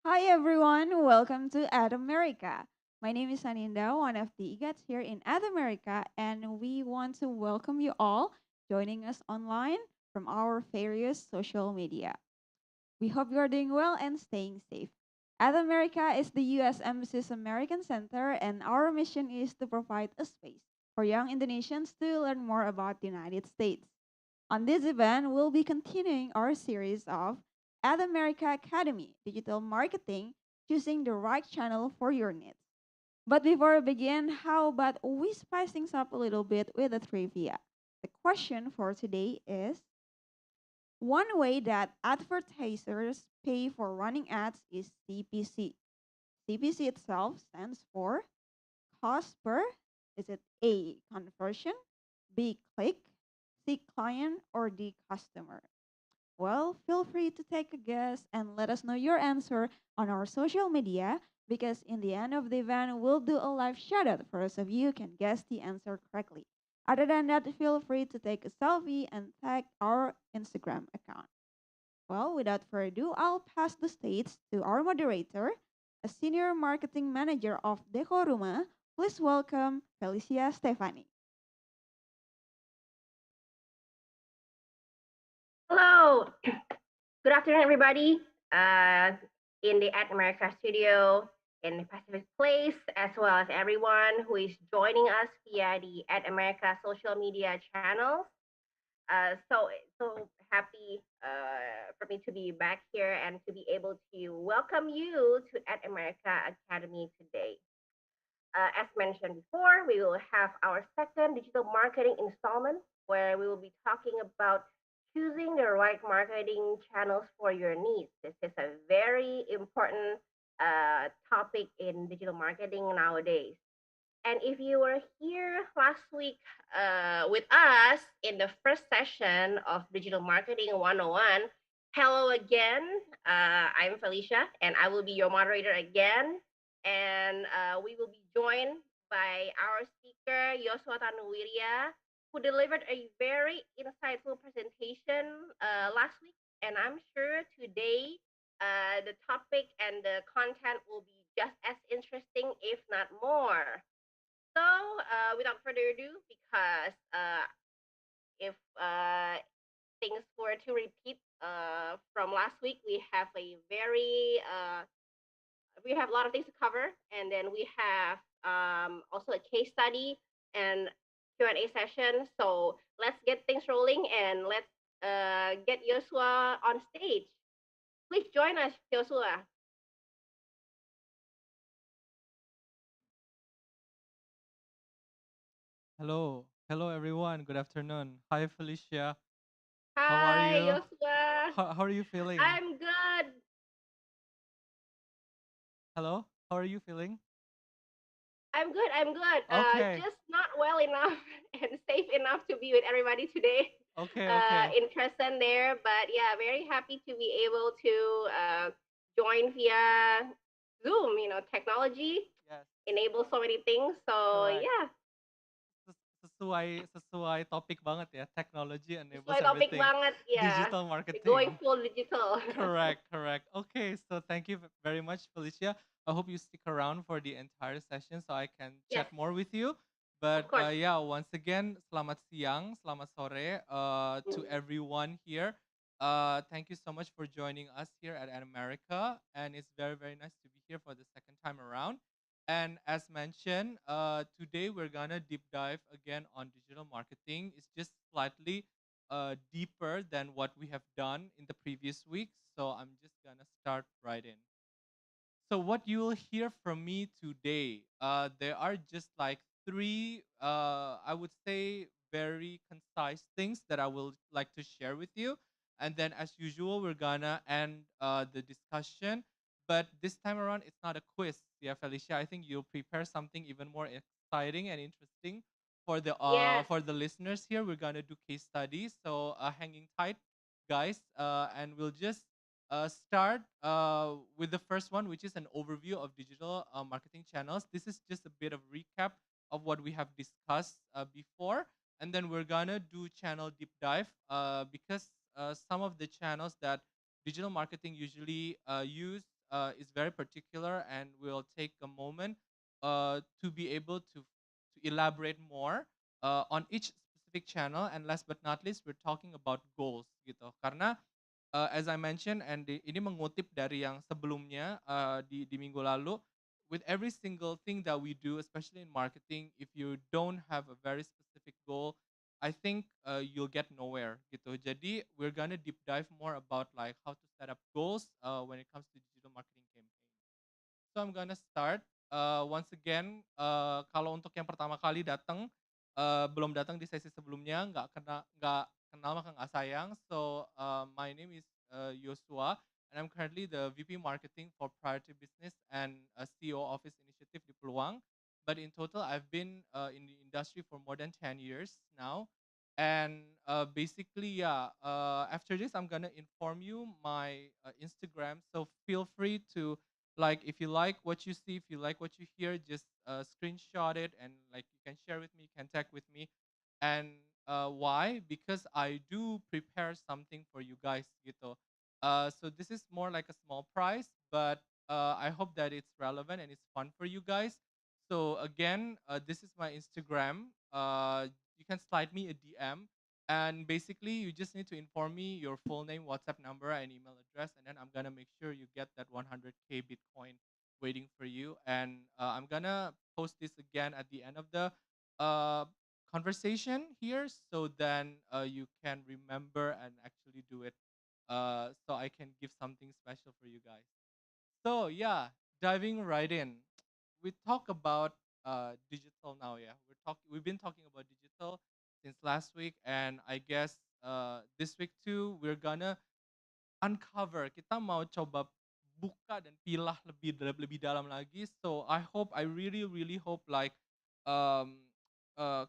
Hi everyone, welcome to Ad America. My name is Aninda, one of the EGATs here in Ad America, and we want to welcome you all joining us online from our various social media. We hope you are doing well and staying safe. Ad America is the U.S. Embassy's American Center, and our mission is to provide a space for young Indonesians to learn more about the United States. On this event, we'll be continuing our series of Ad America Academy Digital Marketing, choosing the right channel for your needs. But before we begin, how about we spice things up a little bit with a trivia? The question for today is one way that advertisers pay for running ads is CPC. CPC itself stands for cost per, is it A, conversion, B, click, C, client, or D, customer? Well, feel free to take a guess and let us know your answer on our social media because in the end of the event, we'll do a live shout out for those of you who can guess the answer correctly. Other than that, feel free to take a selfie and tag our Instagram account. Well, without further ado, I'll pass the stage to our moderator, a senior marketing manager of Decoruma. Please welcome Felicia Stefani. Hello, good afternoon, everybody. In the At America studio in the Pacific Place, as well as everyone who is joining us via the At America social media channels. So happy for me to be back here and to be able to welcome you to At America Academy today. As mentioned before, we will have our second digital marketing installment where we will be talking about choosing the right marketing channels for your needs. This is a very important topic in digital marketing nowadays. And if you were here last week with us in the first session of Digital Marketing 101, hello again. I'm Felicia, and I will be your moderator again. And we will be joined by our speaker, Yosua Tanuwiria, who delivered a very insightful presentation last week. And I'm sure today the topic and the content will be just as interesting, if not more. So, without further ado, because if things were to repeat from last week, we have a lot of things to cover, and then we have also a case study and Q&A session. So let's get things rolling and let's get Joshua on stage. Please join us, Joshua. Hello everyone. Good afternoon. Hi Felicia. How are Hi, you? Joshua. How are you feeling? I'm good. Hello. How are you feeling? I'm good. I'm good. Okay. Just not well enough and safe enough to be with everybody today Okay. in person there. But yeah, very happy to be able to join via Zoom. You know, technology Yes. enables so many things. So Correct. yeah, Sesuai topik banget ya. Technology enables sesuai topik everything. banget ya. Digital Going marketing. full digital. Correct. Okay, so thank you very much, Felicia. I hope you stick around for the entire session so I can Yes, chat more with you. of But course. yeah, once again, selamat siang, selamat sore to Mm. everyone here. Thank you so much for joining us here at America, and it's very nice to be here for the second time around. And as mentioned, today we're gonna deep dive again on digital marketing. It's just slightly deeper than what we have done in the previous weeks. So I'm just gonna start right in. So what you will hear from me today, there are just like three, I would say, very concise things that I will like to share with you. And then, as usual, we're gonna end the discussion. But this time around, it's not a quiz. Yeah, Felicia, I think you'll prepare something even more exciting and interesting Yes. for the listeners here. We're gonna do case studies. So hanging tight, guys, and we'll just start with the first one, which is an overview of digital marketing channels. This is just a bit of recap of what we have discussed before, and then we're gonna do channel deep dive because some of the channels that digital marketing usually use. is very particular, and we'll take a moment to be able to elaborate more on each specific channel. And last but not least, we're talking about goals gitu. Karena as I mentioned, and ini mengutip dari yang sebelumnya di minggu lalu, with every single thing that we do, especially in marketing, if you don't have a very specific goal, I think you'll get nowhere gitu. Jadi we're gonna deep dive more about like how to set up goals when it comes to digital marketing campaign. So I'm gonna start once again. Kalau untuk yang pertama kali datang, belum datang di sesi sebelumnya, nggak kenal maka nggak sayang. So my name is Yosua, and I'm currently the VP Marketing for Priority Business and CEO Office Initiative di Peluang. But in total, I've been in the industry for more than 10 years now. And basically, yeah, after this, I'm gonna inform you my Instagram. So feel free to, like, if you like what you see, if you like what you hear, just screenshot it, and like you can share with me, you can tag with me. And why? Because I do prepare something for you guys gitu. So this is more like a small prize, but I hope that it's relevant and it's fun for you guys. So again, this is my Instagram. You can slide me a DM, and basically you just need to inform me your full name, WhatsApp number, and email address, and then I'm gonna make sure you get that 100K Bitcoin waiting for you. And I'm gonna post this again at the end of the uh, conversation here, so then you can remember and actually do it. So I can give something special for you guys. So yeah, diving right in, we talk about digital now. Yeah, we've been talking about digital since last week, and I guess this week too we're gonna uncover. Kita mau coba buka dan pilah lebih dalam lagi. So I really really hope like um,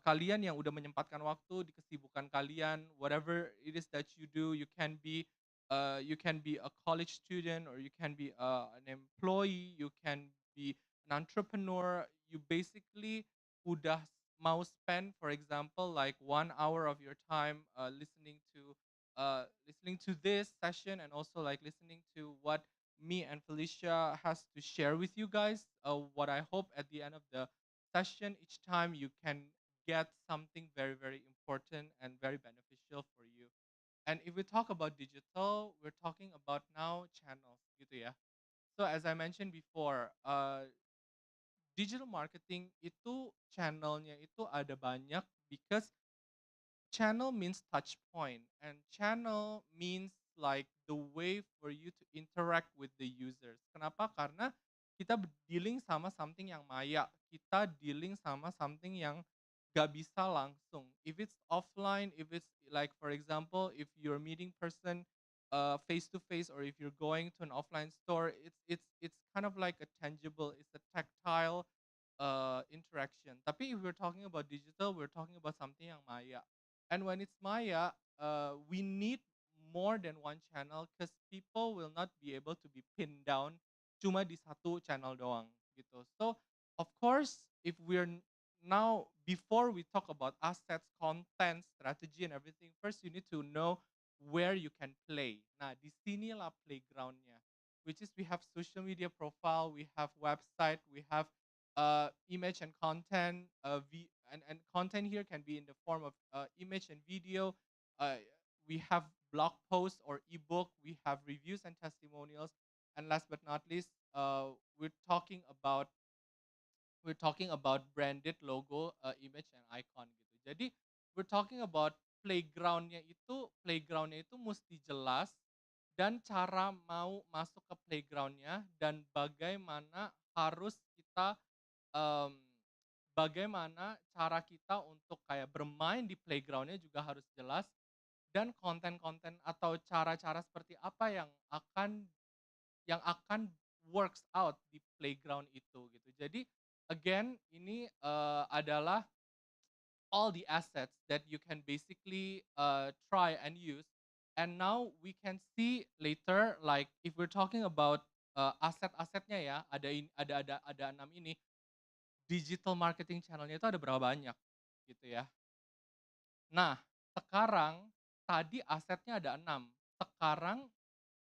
kalian yang udah menyempatkan waktu di kesibukan kalian, whatever it is that you can be a college student, or you can be an employee, you can be an entrepreneur. You basically udah mau spend, for example, like 1 hour of your time listening to this session, and also like listening to what me and Felicia has to share with you guys. What I hope at the end of the session, each time you can get something very, very important and very beneficial for you. And if we talk about digital, we're talking about now channels, gitu ya. So as I mentioned before, digital marketing itu channelnya itu ada banyak, because channel means touch point, and channel means like the way for you to interact with the users. Kenapa? Karena kita dealing sama something yang maya, kita dealing sama something yang gak bisa langsung. If it's offline, if it's like, for example, if you're meeting person face to face, or if you're going to an offline store, it's kind of like a tangible, it's a tactile interaction. Tapi if we're talking about digital, we're talking about something yang maya. And when it's Maya, we need more than one channel, because people will not be able to be pinned down cuma di satu channel doang gitu. So of course, if now, before we talk about assets, content, strategy, and everything, first you need to know where you can play. Nah, di sinilah playgroundnya, which is we have social media profile, we have website, we have image and content. And content here can be in the form of image and video. We have blog posts or ebook. We have reviews and testimonials. And last but not least, we're talking about branded logo, image, and icon gitu. Jadi we're talking about playgroundnya itu mesti jelas, dan cara mau masuk ke playgroundnya, dan harus kita um, bagaimana cara kita untuk kayak bermain di playgroundnya juga harus jelas, dan konten-konten atau cara-cara seperti apa yang akan works out di playground itu gitu. Jadi again, ini adalah all the assets that you can basically try and use. And now we can see later, like if we're talking about aset-asetnya ya, ada 6 ini. Digital marketing channelnya itu ada berapa banyak gitu ya. Nah, sekarang tadi asetnya ada 6. Sekarang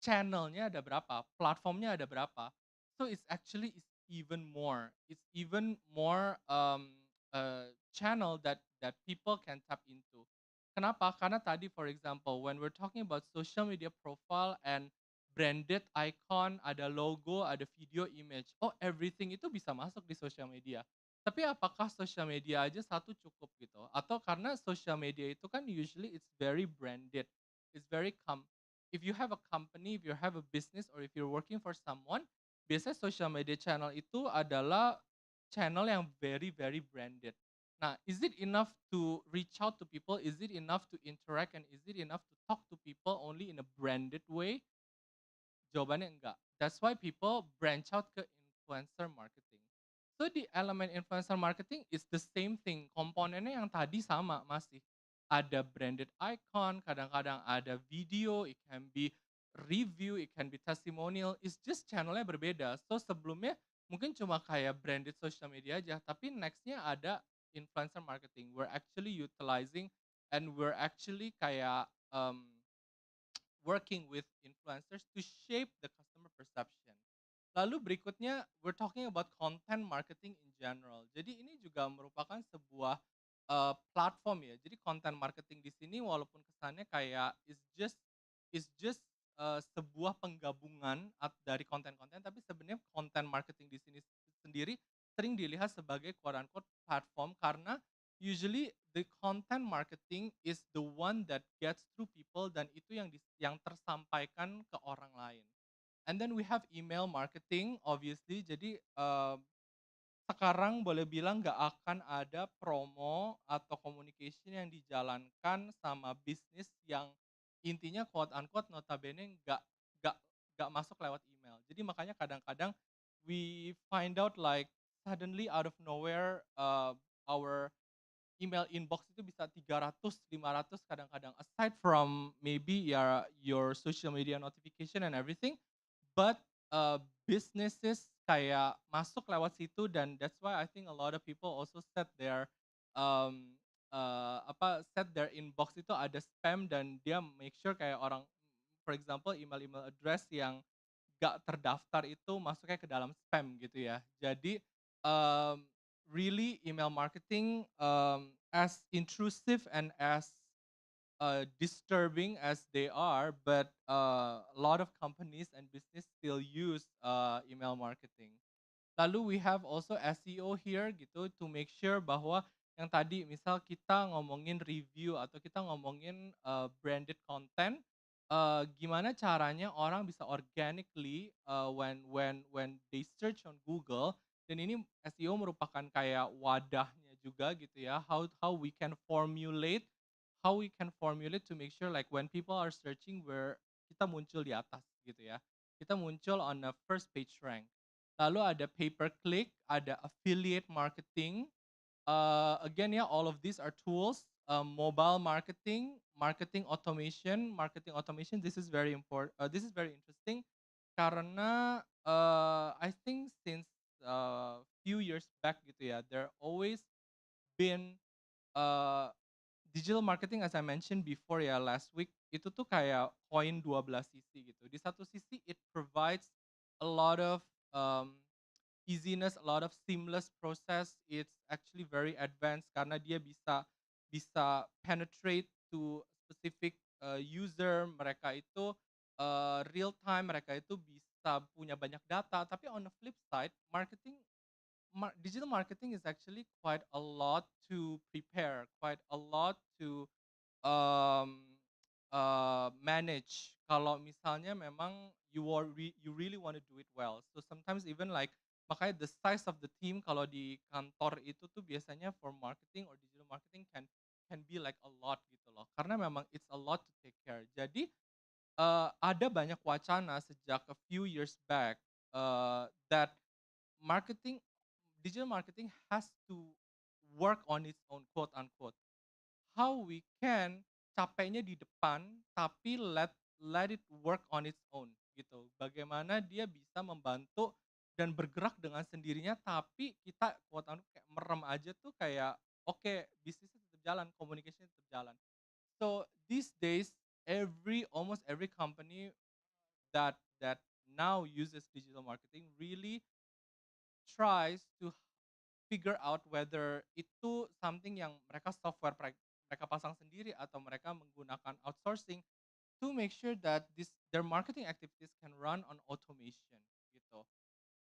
channelnya ada berapa, platformnya ada berapa. So it's actually is even more. It's even more channel that people can tap into. Kenapa? Karena tadi for example when we're talking about social media profile and branded icon, ada logo, ada video image. Oh, everything itu bisa masuk di social media. Tapi apakah social media aja satu cukup gitu? Atau karena social media itu kan usually it's very branded. It's very if you have a company, if you have a business or if you're working for someone, biasanya social media channel itu adalah channel yang very very branded. Nah, is it enough to reach out to people? Is it enough to interact and is it enough to talk to people only in a branded way? Jawabannya enggak. That's why people branch out ke influencer marketing. So di elemen influencer marketing is the same thing. Komponennya yang tadi sama masih. Ada branded icon, kadang-kadang ada video, it can be review, it can be testimonial. It's just channelnya berbeda. So sebelumnya mungkin cuma kayak branded social media aja, tapi nextnya ada influencer marketing. We're actually utilizing and we're actually kayak working with influencers to shape the customer perception. Lalu berikutnya, we're talking about content marketing in general. Jadi ini juga merupakan sebuah platform ya. Jadi content marketing di sini walaupun kesannya kayak is just sebuah penggabungan dari konten-konten, tapi sebenarnya content marketing di sini sendiri sering dilihat sebagai quote unquote platform karena usually the content marketing is the one that gets through people dan itu yang tersampaikan ke orang lain. And then we have email marketing obviously. Jadi sekarang boleh bilang nggak akan ada promo atau communication yang dijalankan sama bisnis yang intinya quote unquote notabene nggak nggak masuk lewat email. Jadi makanya kadang-kadang we find out like suddenly out of nowhere our email inbox itu bisa 300, 500 kadang-kadang. Aside from maybe your social media notification and everything, but businesses kayak masuk lewat situ dan that's why I think a lot of people also set their um, set their inbox itu ada spam dan dia make sure kayak orang for example email-email address yang gak terdaftar itu masuknya ke dalam spam gitu ya. Jadi um, really email marketing as intrusive and as disturbing as they are, but a lot of companies and business still use email marketing. Lalu we have also SEO here gitu to make sure bahwa yang tadi misal kita ngomongin review atau kita ngomongin branded content, gimana caranya orang bisa organically when they search on Google dan ini SEO merupakan kayak wadahnya juga gitu ya, how we can formulate to make sure like when people are searching where kita muncul di atas gitu ya. Kita muncul on a first page rank. Lalu ada pay per click, ada affiliate marketing. Again ya, all of these are tools. Mobile marketing, marketing automation. This is very important. This is very interesting karena I think since few years back gitu ya, there always been uh, digital marketing as I mentioned before ya last week itu tuh kayak koin 12 sisi gitu. Di satu sisi it provides a lot of um, easiness, a lot of seamless process. It's actually very advanced karena dia bisa penetrate to specific user. Mereka itu real time, mereka itu bisa punya banyak data. Tapi on the flip side, digital marketing is actually quite a lot to prepare, quite a lot to um, manage. Kalau misalnya memang you really want to do it well. So sometimes even like makanya the size of the team kalau di kantor itu tuh biasanya for marketing or digital marketing can be like a lot gitu loh. Karena memang it's a lot to take care. Jadi ada banyak wacana sejak a few years back that marketing digital marketing has to work on its own quote unquote. How we can capeknya di depan tapi let it work on its own gitu. Bagaimana dia bisa membantu dan bergerak dengan sendirinya tapi kita quote unquote kayak merem aja tuh kayak oke, bisnisnya tetap jalan, communication tetap jalan. So these days almost every company that now uses digital marketing really tries to figure out whether itu something yang mereka mereka pasang sendiri atau mereka menggunakan outsourcing to make sure that their marketing activities can run on automation gitu.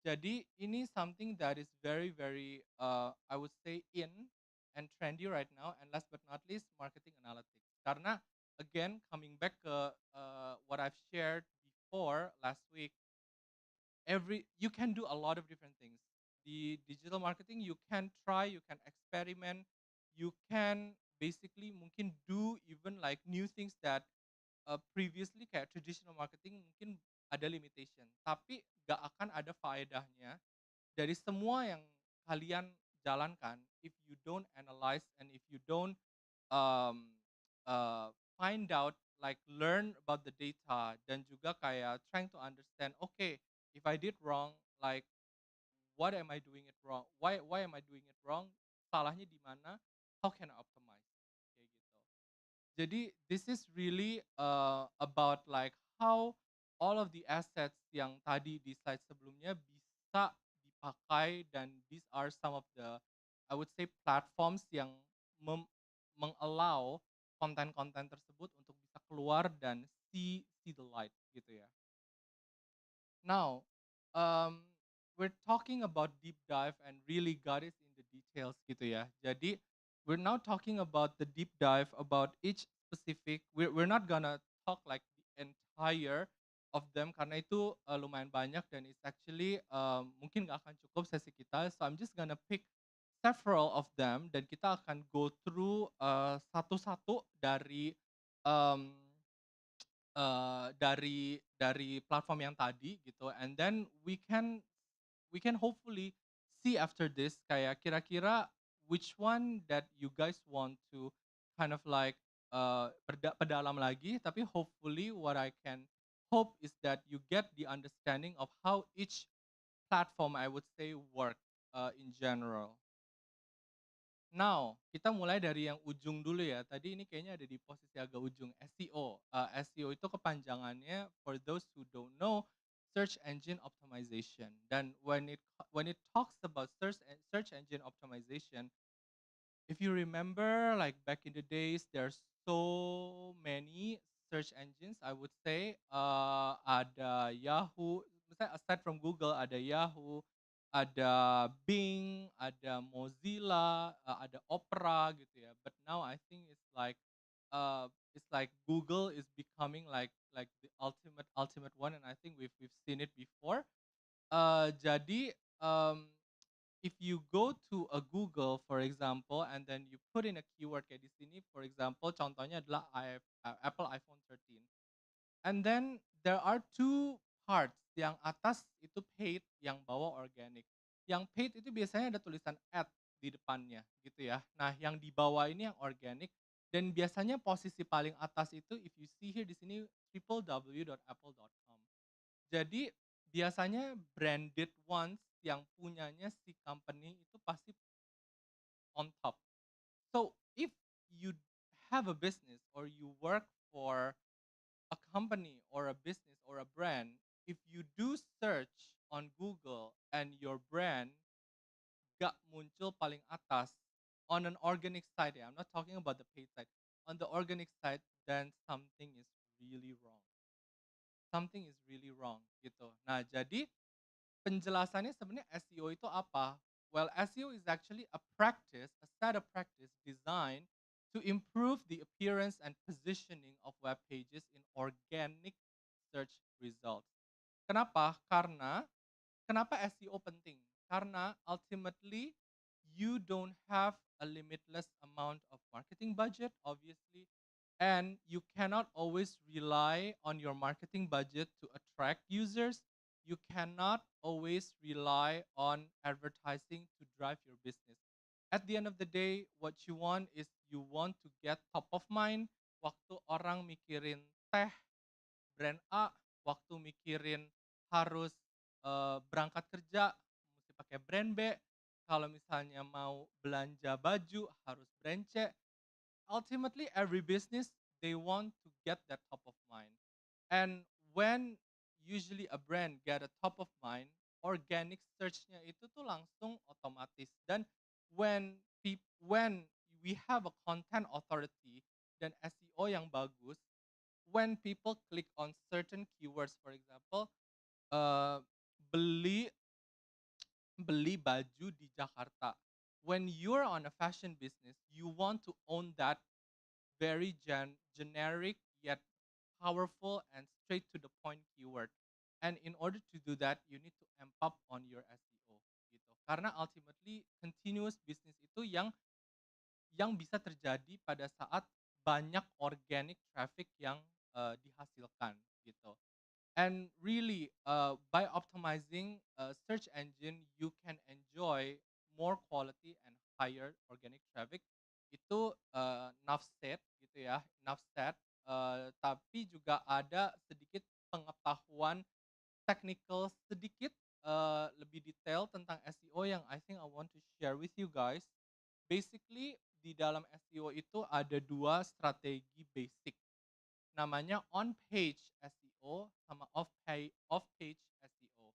Jadi ini something that is very very I would say in and trendy right now, and last but not least marketing analytics. Karena again coming back ke what I've shared before last week, you can do a lot of different things. The digital marketing you can try, you can experiment, you can basically mungkin do even like new things that previously kayak traditional marketing mungkin ada limitation, tapi gak akan ada faedahnya dari semua yang kalian jalankan if you don't analyze and if you don't um, find out like learn about the data dan juga kayak trying to understand, okay, if I did wrong, like what am I doing it wrong, why am I doing it wrong, salahnya di mana, how can I optimize kayak gitu. Jadi this is really about like how all of the assets yang tadi di slide sebelumnya bisa dipakai, dan these are some of the I would say platforms yang mengallow konten-konten tersebut untuk bisa keluar dan see the light gitu ya. Now, um, we're talking about deep dive and really got it in the details gitu ya. Jadi, we're now talking about the deep dive about each specific. We're not gonna talk like the entire of them karena itu lumayan banyak dan it's actually mungkin nggak akan cukup sesi kita. So I'm just gonna pick several of them dan kita akan go through satu-satu um, dari platform yang tadi gitu, and then we can hopefully see after this kayak kira-kira which one that you guys want to kind of like pedalam lagi, tapi hopefully what I can hope is that you get the understanding of how each platform I would say work in general. Now, kita mulai dari yang ujung dulu ya. Tadi ini kayaknya ada di posisi agak ujung, SEO. SEO itu kepanjangannya for those who don't know, search engine optimization. Dan when it talks about search engine optimization, if you remember like back in the days, there's so many search engines I would say. Ada Yahoo, misalnya aside from Google ada Yahoo, ada Bing, ada Mozilla, ada Opera gitu ya. But now I think it's like Google is becoming like the ultimate one, and I think we've seen it before. Jadi if you go to a Google for example and then you put in a keyword kayak di sini, for example contohnya adalah Apple iPhone 13, and then there are two parts, yang atas itu paid, yang bawah organic. Yang paid itu biasanya ada tulisan ad di depannya gitu ya. Nah yang di bawah ini yang organic, dan biasanya posisi paling atas itu if you see here di sini www.apple.com. Jadi biasanya branded ones yang punyanya si company itu pasti on top. So if you have a business or you work for a company or a business or a brand, if you do search on Google and your brand gak muncul paling atas on an organic side, I'm not talking about the paid side, on the organic side, then something is really wrong. Something is really wrong gitu. Nah, jadi penjelasannya sebenarnya SEO itu apa? Well, SEO is actually a practice, a set of practice designed to improve the appearance and positioning of web pages in organic search results. Kenapa? Kenapa SEO penting? Karena ultimately you don't have a limitless amount of marketing budget, obviously, and you cannot always rely on your marketing budget to attract users. You cannot always rely on advertising to drive your business. At the end of the day, what you want is you want to get top of mind waktu orang mikirin teh brand A, waktu mikirin harus berangkat kerja mesti pakai brand B, kalau misalnya mau belanja baju harus brand C. Ultimately every business they want to get that top of mind. And when usually a brand get a top of mind, organic search-nya itu tuh langsung otomatis. Dan when we have a content authority dan SEO yang bagus, when people click on certain keywords, for example, uh, beli beli baju di Jakarta. When you're on a fashion business, you want to own that very generic yet powerful and straight to the point keyword. And in order to do that, you need to amp up on your SEO gitu. Karena ultimately continuous business itu yang bisa terjadi pada saat banyak organic traffic yang dihasilkan gitu. And really, by optimizing search engine, you can enjoy more quality and higher organic traffic. Itu enough said gitu ya, enough said. Tapi juga ada sedikit pengetahuan technical sedikit lebih detail tentang SEO yang I think I want to share with you guys. Basically, di dalam SEO itu ada dua strategi basic, namanya on page SEO sama off page SEO.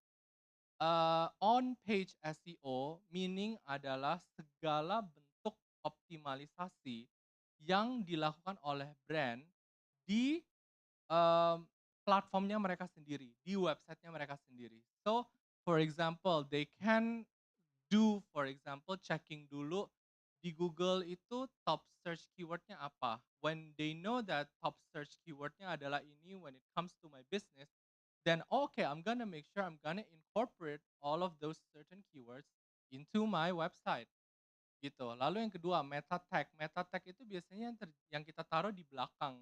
On page SEO meaning adalah segala bentuk optimalisasi yang dilakukan oleh brand di platformnya mereka sendiri, di websitenya mereka sendiri. So, for example, they can do, for example, checking dulu di Google itu top search keywordnya apa. When they know that top search keywordnya adalah ini when it comes to my business, then okay, I'm gonna make sure I'm gonna incorporate all of those certain keywords into my website gitu. Lalu yang kedua meta tag. Meta tag itu biasanya yang kita taruh di belakang.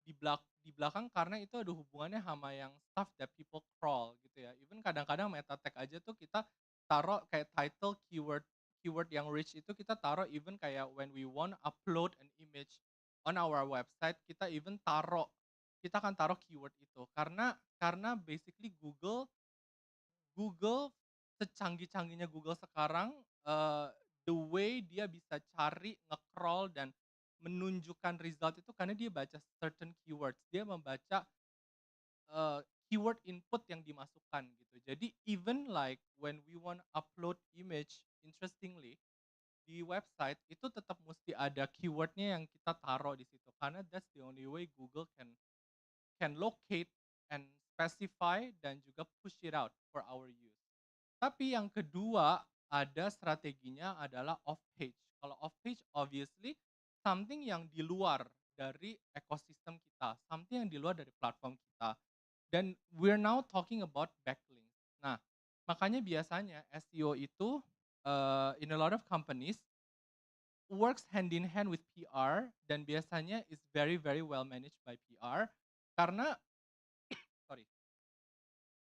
Di belakang karena itu ada hubungannya sama yang stuff that people crawl gitu ya. Even kadang-kadang meta tag aja tuh kita taruh kayak title keyword keyword yang rich itu kita taruh even kayak when we want upload an image on our website, kita akan taruh keyword itu karena basically Google secanggih-canggihnya Google sekarang, the way dia bisa cari, nge-crawl, dan menunjukkan result itu karena dia baca certain keywords. Dia membaca, keyword input yang dimasukkan gitu. Jadi even like when we want upload image, interestingly, di website itu tetap mesti ada keywordnya yang kita taruh di situ. Karena that's the only way Google can locate and specify dan juga push it out for our use. Tapi yang kedua, ada strateginya adalah off page. Kalau off page obviously something yang di luar dari ekosistem kita, something yang di luar dari platform kita. Dan we're now talking about backlinks. Nah, makanya biasanya SEO itu in a lot of companies works hand in hand with PR dan biasanya is very very well managed by PR karena sorry,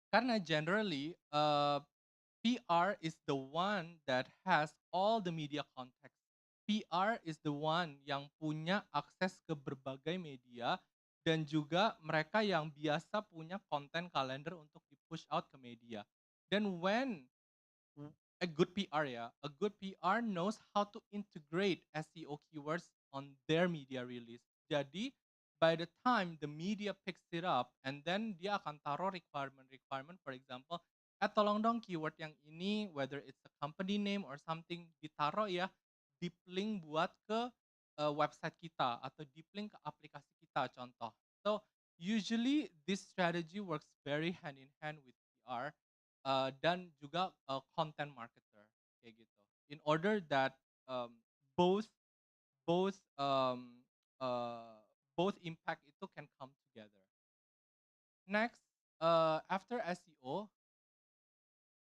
karena generally PR is the one that has all the media context. PR is the one yang punya akses ke berbagai media dan juga mereka yang biasa punya konten kalender untuk di-push out ke media. Dan when a good PR ya, a good PR knows how to integrate SEO keywords on their media release. Jadi by the time the media picks it up and then dia akan taruh requirement, for example, tolong dong keyword yang ini whether it's a company name or something ditaruh ya deep link buat ke website kita atau deep link ke aplikasi kita contoh. So usually this strategy works very hand in hand with PR dan juga content marketer kayak gitu. In order that um, both both uh, both impact itu can come together. Next, after SEO,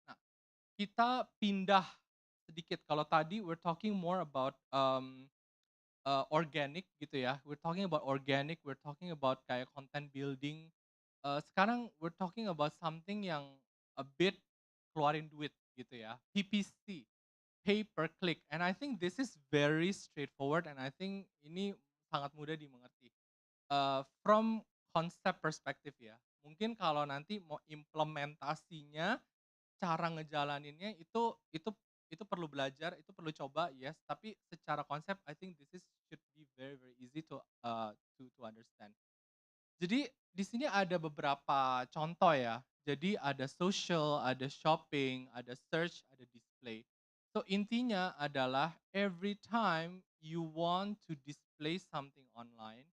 nah kita pindah sedikit. Kalau tadi we're talking more about organic gitu ya. We're talking about organic, we're talking about kayak content building. Sekarang we're talking about something yang a bit keluarin duit gitu ya. PPC, pay per click. And I think this is very straightforward and I think ini sangat mudah dimengerti. From concept perspective ya. Mungkin kalau nanti mau implementasinya, cara ngejalaninnya itu perlu belajar, itu perlu coba, yes. Tapi secara konsep, I think this is should be very very easy to understand. Jadi di sini ada beberapa contoh ya. Jadi ada social, ada shopping, ada search, ada display. So intinya adalah every time you want to display something online,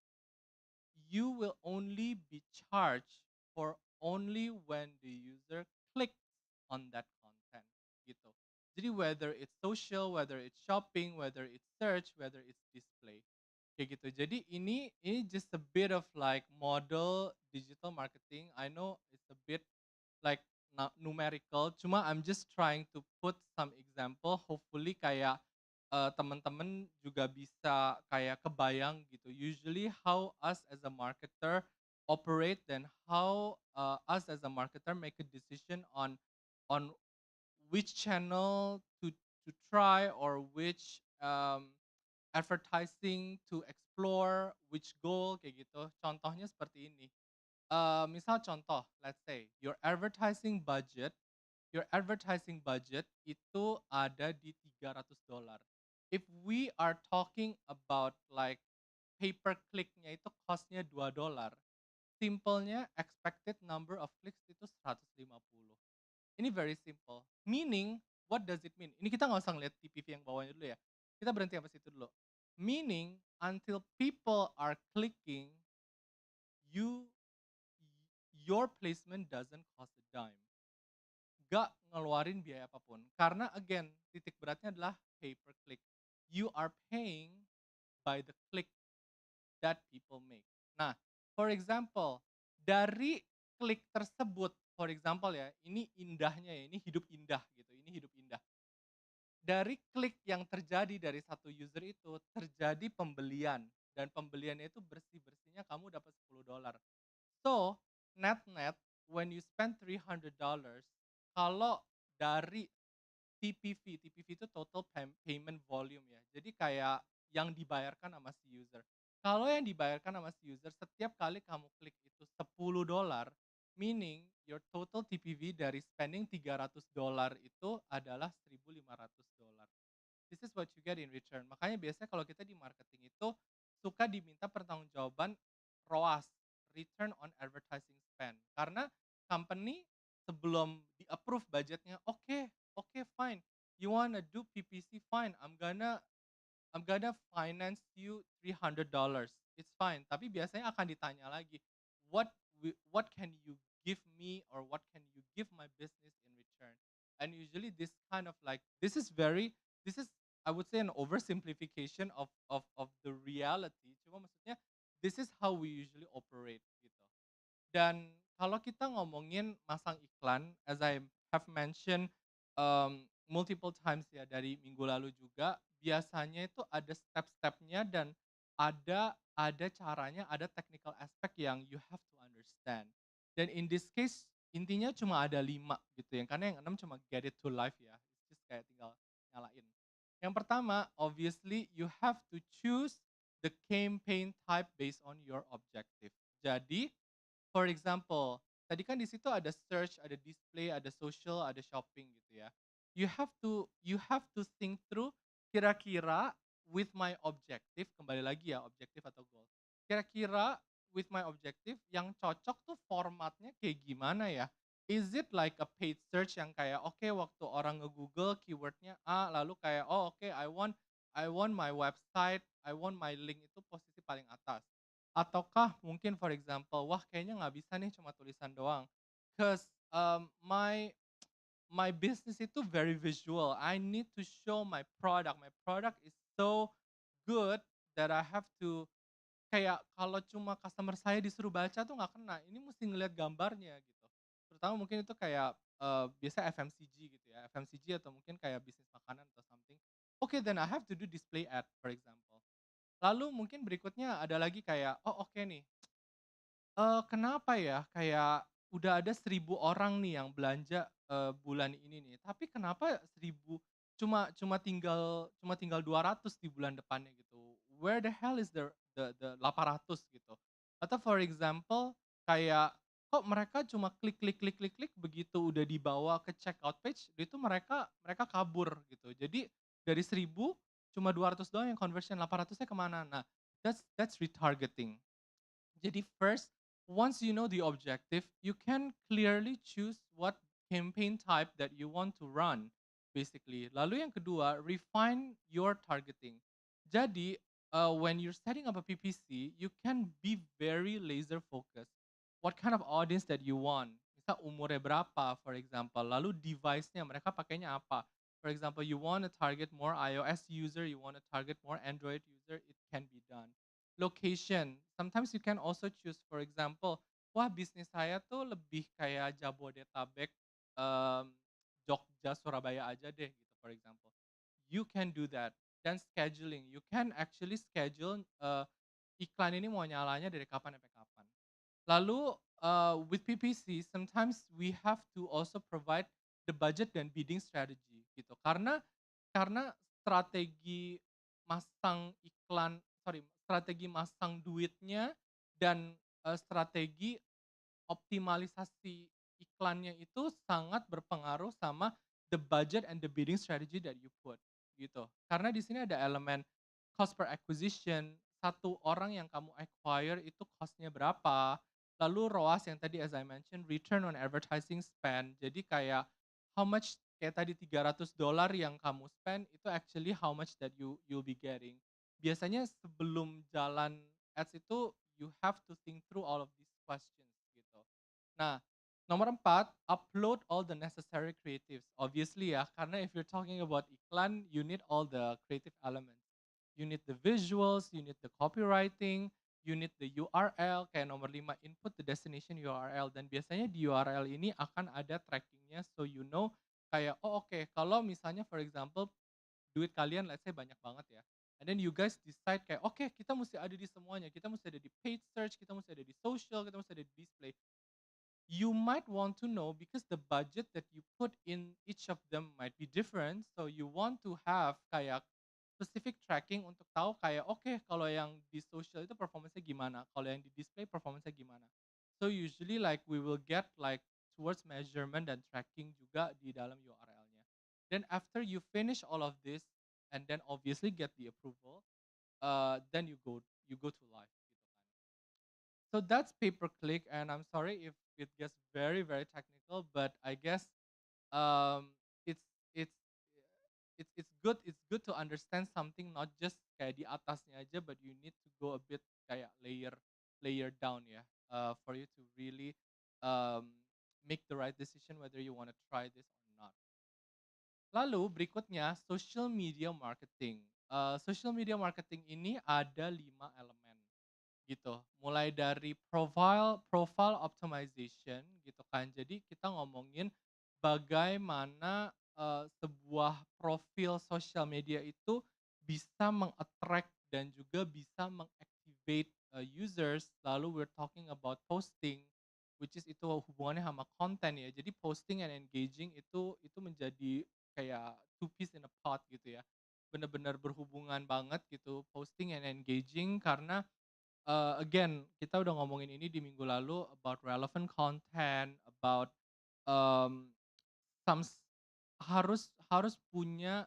you will only be charged for only when the user clicks on that content gitu. Jadi whether it's social, whether it's shopping, whether it's search, whether it's display. Kayak gitu. Jadi ini just a bit of like model digital marketing. I know it's a bit like numerical, cuma I'm just trying to put some example, hopefully kayak, teman-teman juga bisa kayak kebayang gitu, usually how us as a marketer operate dan how, us as a marketer make a decision on which channel to try or which, advertising to explore, which goal, kayak gitu. Contohnya seperti ini. Misal contoh, let's say your advertising budget itu ada di $300. If we are talking about like pay per click-nya itu cost-nya $2, simpelnya expected number of clicks itu 150. Ini very simple. Meaning, what does it mean? Ini kita nggak usah ngeliat TPV yang bawahnya dulu ya. Kita berhenti sampai situ dulu. Meaning, until people are clicking, you your placement doesn't cost a dime. Gak ngeluarin biaya apapun. Karena again, titik beratnya adalah pay per click. You are paying by the click that people make. Nah, for example, dari klik tersebut, for example ya, ini indahnya ya, ini hidup indah gitu, ini hidup indah. Dari klik yang terjadi dari satu user itu, terjadi pembelian. Dan pembeliannya itu bersih-bersihnya kamu dapat $10. So, net-net when you spend $300, kalau dari TPV itu total payment volume ya. Jadi kayak yang dibayarkan sama si user. Kalau yang dibayarkan sama si user setiap kali kamu klik itu $10, meaning your total TPV dari spending $300 itu adalah $1.500. This is what you get in return. Makanya biasanya kalau kita di marketing itu suka diminta pertanggungjawaban ROAS, return on advertising spend. Karena company sebelum di-approve budgetnya, oke, fine. You wanna do PPC, fine. I'm gonna finance you $300. It's fine. Tapi biasanya akan ditanya lagi, what can you give me or what can you give my business in return? And usually this is I would say an oversimplification of the reality. Cuma maksudnya this is how we usually operate gitu. Dan kalau kita ngomongin masang iklan, as I have mentioned multiple times ya dari minggu lalu juga, biasanya itu ada step-stepnya dan ada caranya, ada technical aspect yang you have to understand. Dan in this case, intinya cuma ada 5 gitu ya, karena yang 6 cuma get it to life ya, it's just kayak tinggal nyalain. Yang pertama, obviously you have to choose the campaign type based on your objective. Jadi, for example, tadi kan di situ ada search, ada display, ada social, ada shopping gitu ya. You have to think through kira-kira with my objective, kembali lagi ya objektif atau goal. Kira-kira with my objective yang cocok tuh formatnya kayak gimana ya? Is it like a paid search yang kayak oke waktu orang nge-Google keywordnya A, lalu kayak oh oke I want my website, I want my link itu posisi paling atas. Ataukah mungkin for example, wah kayaknya nggak bisa nih cuma tulisan doang. Cause my business itu very visual. I need to show my product. My product is so good that I have to kayak kalau cuma customer saya disuruh baca tuh nggak kena. Ini mesti ngelihat gambarnya gitu. Terutama mungkin itu kayak biasa FMCG gitu ya. FMCG atau mungkin kayak bisnis makanan atau something. Oke, then I have to do display ad for example. Lalu mungkin berikutnya ada lagi kayak, oh oke nih, kenapa ya, kayak udah ada 1.000 orang nih yang belanja, bulan ini nih, tapi kenapa 1.000 cuma tinggal 200 di bulan depannya gitu. Where the hell is the 800 gitu. Atau for example, kayak kok mereka cuma klik klik klik klik klik begitu udah dibawa ke checkout page, itu mereka mereka kabur gitu. Jadi dari 1.000 cuma 200 doang yang conversion, 800-nya kemana. Nah, that's retargeting. Jadi first Once you know the objective, you can clearly choose what campaign type that you want to run, basically. Lalu yang kedua, refine your targeting. Jadi, when you're setting up a PPC, you can be very laser focused. What kind of audience that you want? Misal umurnya berapa, for example. Lalu device-nya, mereka pakainya apa? For example, you want to target more iOS user, you want to target more Android user, it can be done. Location, sometimes you can also choose, for example, wah bisnis saya tuh lebih kayak Jabodetabek, um, Jogja, Surabaya aja deh gitu, for example. You can do that. Dan scheduling, you can actually schedule iklan ini mau nyalanya dari kapan sampai kapan. Lalu with PPC, sometimes we have to also provide the budget dan bidding strategy gitu. Karena strategi masang iklan, sorry, strategi masang duitnya dan strategi optimalisasi iklannya itu sangat berpengaruh sama the budget and the bidding strategy that you put, gitu. Karena di sini ada elemen cost per acquisition, satu orang yang kamu acquire itu cost-nya berapa, lalu ROAS yang tadi as I mentioned, return on advertising spend. Jadi kayak how much kayak tadi $300 yang kamu spend itu actually how much that you'll be getting. Biasanya sebelum jalan ads itu you have to think through all of these questions gitu. Nah, nomor 4, upload all the necessary creatives. Obviously ya, karena if you're talking about iklan, you need all the creative elements. You need the visuals, you need the copywriting, you need the URL, kayak nomor 5, input the destination URL. Dan biasanya di URL ini akan ada trackingnya, so you know kayak, oh oke, kalau misalnya for example, duit kalian let's say banyak banget ya. And then you guys decide kayak, oke kita mesti ada di semuanya, kita mesti ada di paid search, kita mesti ada di social, kita mesti ada di display. You might want to know because the budget that you put in each of them might be different. So you want to have kayak specific tracking untuk tahu kayak oke kalau yang di social itu performance-nya gimana, kalau yang di display performance-nya gimana. So usually like we will get like towards measurement dan tracking juga di dalam URL-nya. Then after you finish all of this and then obviously get the approval, then you go to live gitu kan. So that's pay per click, and I'm sorry if it gets very very technical, but I guess um, it's it's it's good to understand something not just kayak di atasnya aja, but you need to go a bit kayak layer down ya, for you to really um, make the right decision whether you want to try this or not. Lalu berikutnya social media marketing. Social media marketing ini ada 5 elemen gitu. Mulai dari profile optimization gitu kan. Jadi kita ngomongin bagaimana sebuah profil sosial media itu bisa meng-attract dan juga bisa meng-activate users. Lalu we're talking about posting, which is itu hubungannya sama konten ya. Jadi posting and engaging itu menjadi kayak two piece in a pot gitu ya. Benar-benar berhubungan banget gitu posting and engaging karena again, kita udah ngomongin ini di minggu lalu about relevant content, about um, some s- harus harus punya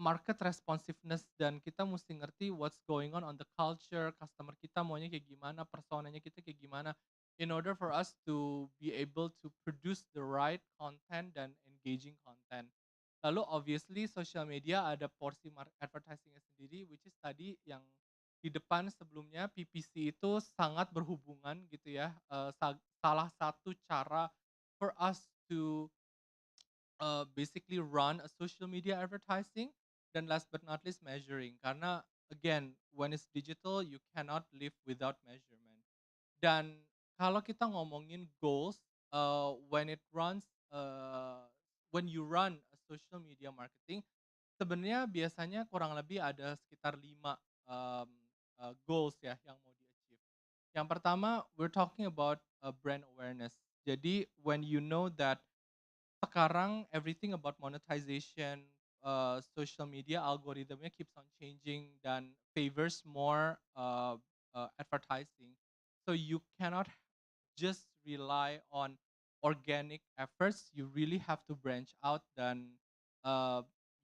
market responsiveness dan kita mesti ngerti what's going on the culture, customer kita maunya kayak gimana, personanya kita kayak gimana, in order for us to be able to produce the right content dan engaging content. Lalu obviously social media ada porsi advertisingnya sendiri, which is tadi yang di depan sebelumnya PPC itu sangat berhubungan gitu ya. Salah satu cara for us to basically run a social media advertising, dan last but not least measuring, karena again when it's digital you cannot live without measurement. Dan kalau kita ngomongin goals, when it runs when you run a social media marketing, sebenarnya biasanya kurang lebih ada sekitar 5 goals ya yang mau di-achieve. Yang pertama, we're talking about brand awareness. Jadi when you know that sekarang everything about monetization, social media algorithmnya keeps on changing dan favors more advertising. So you cannot just rely on organic efforts. You really have to branch out dan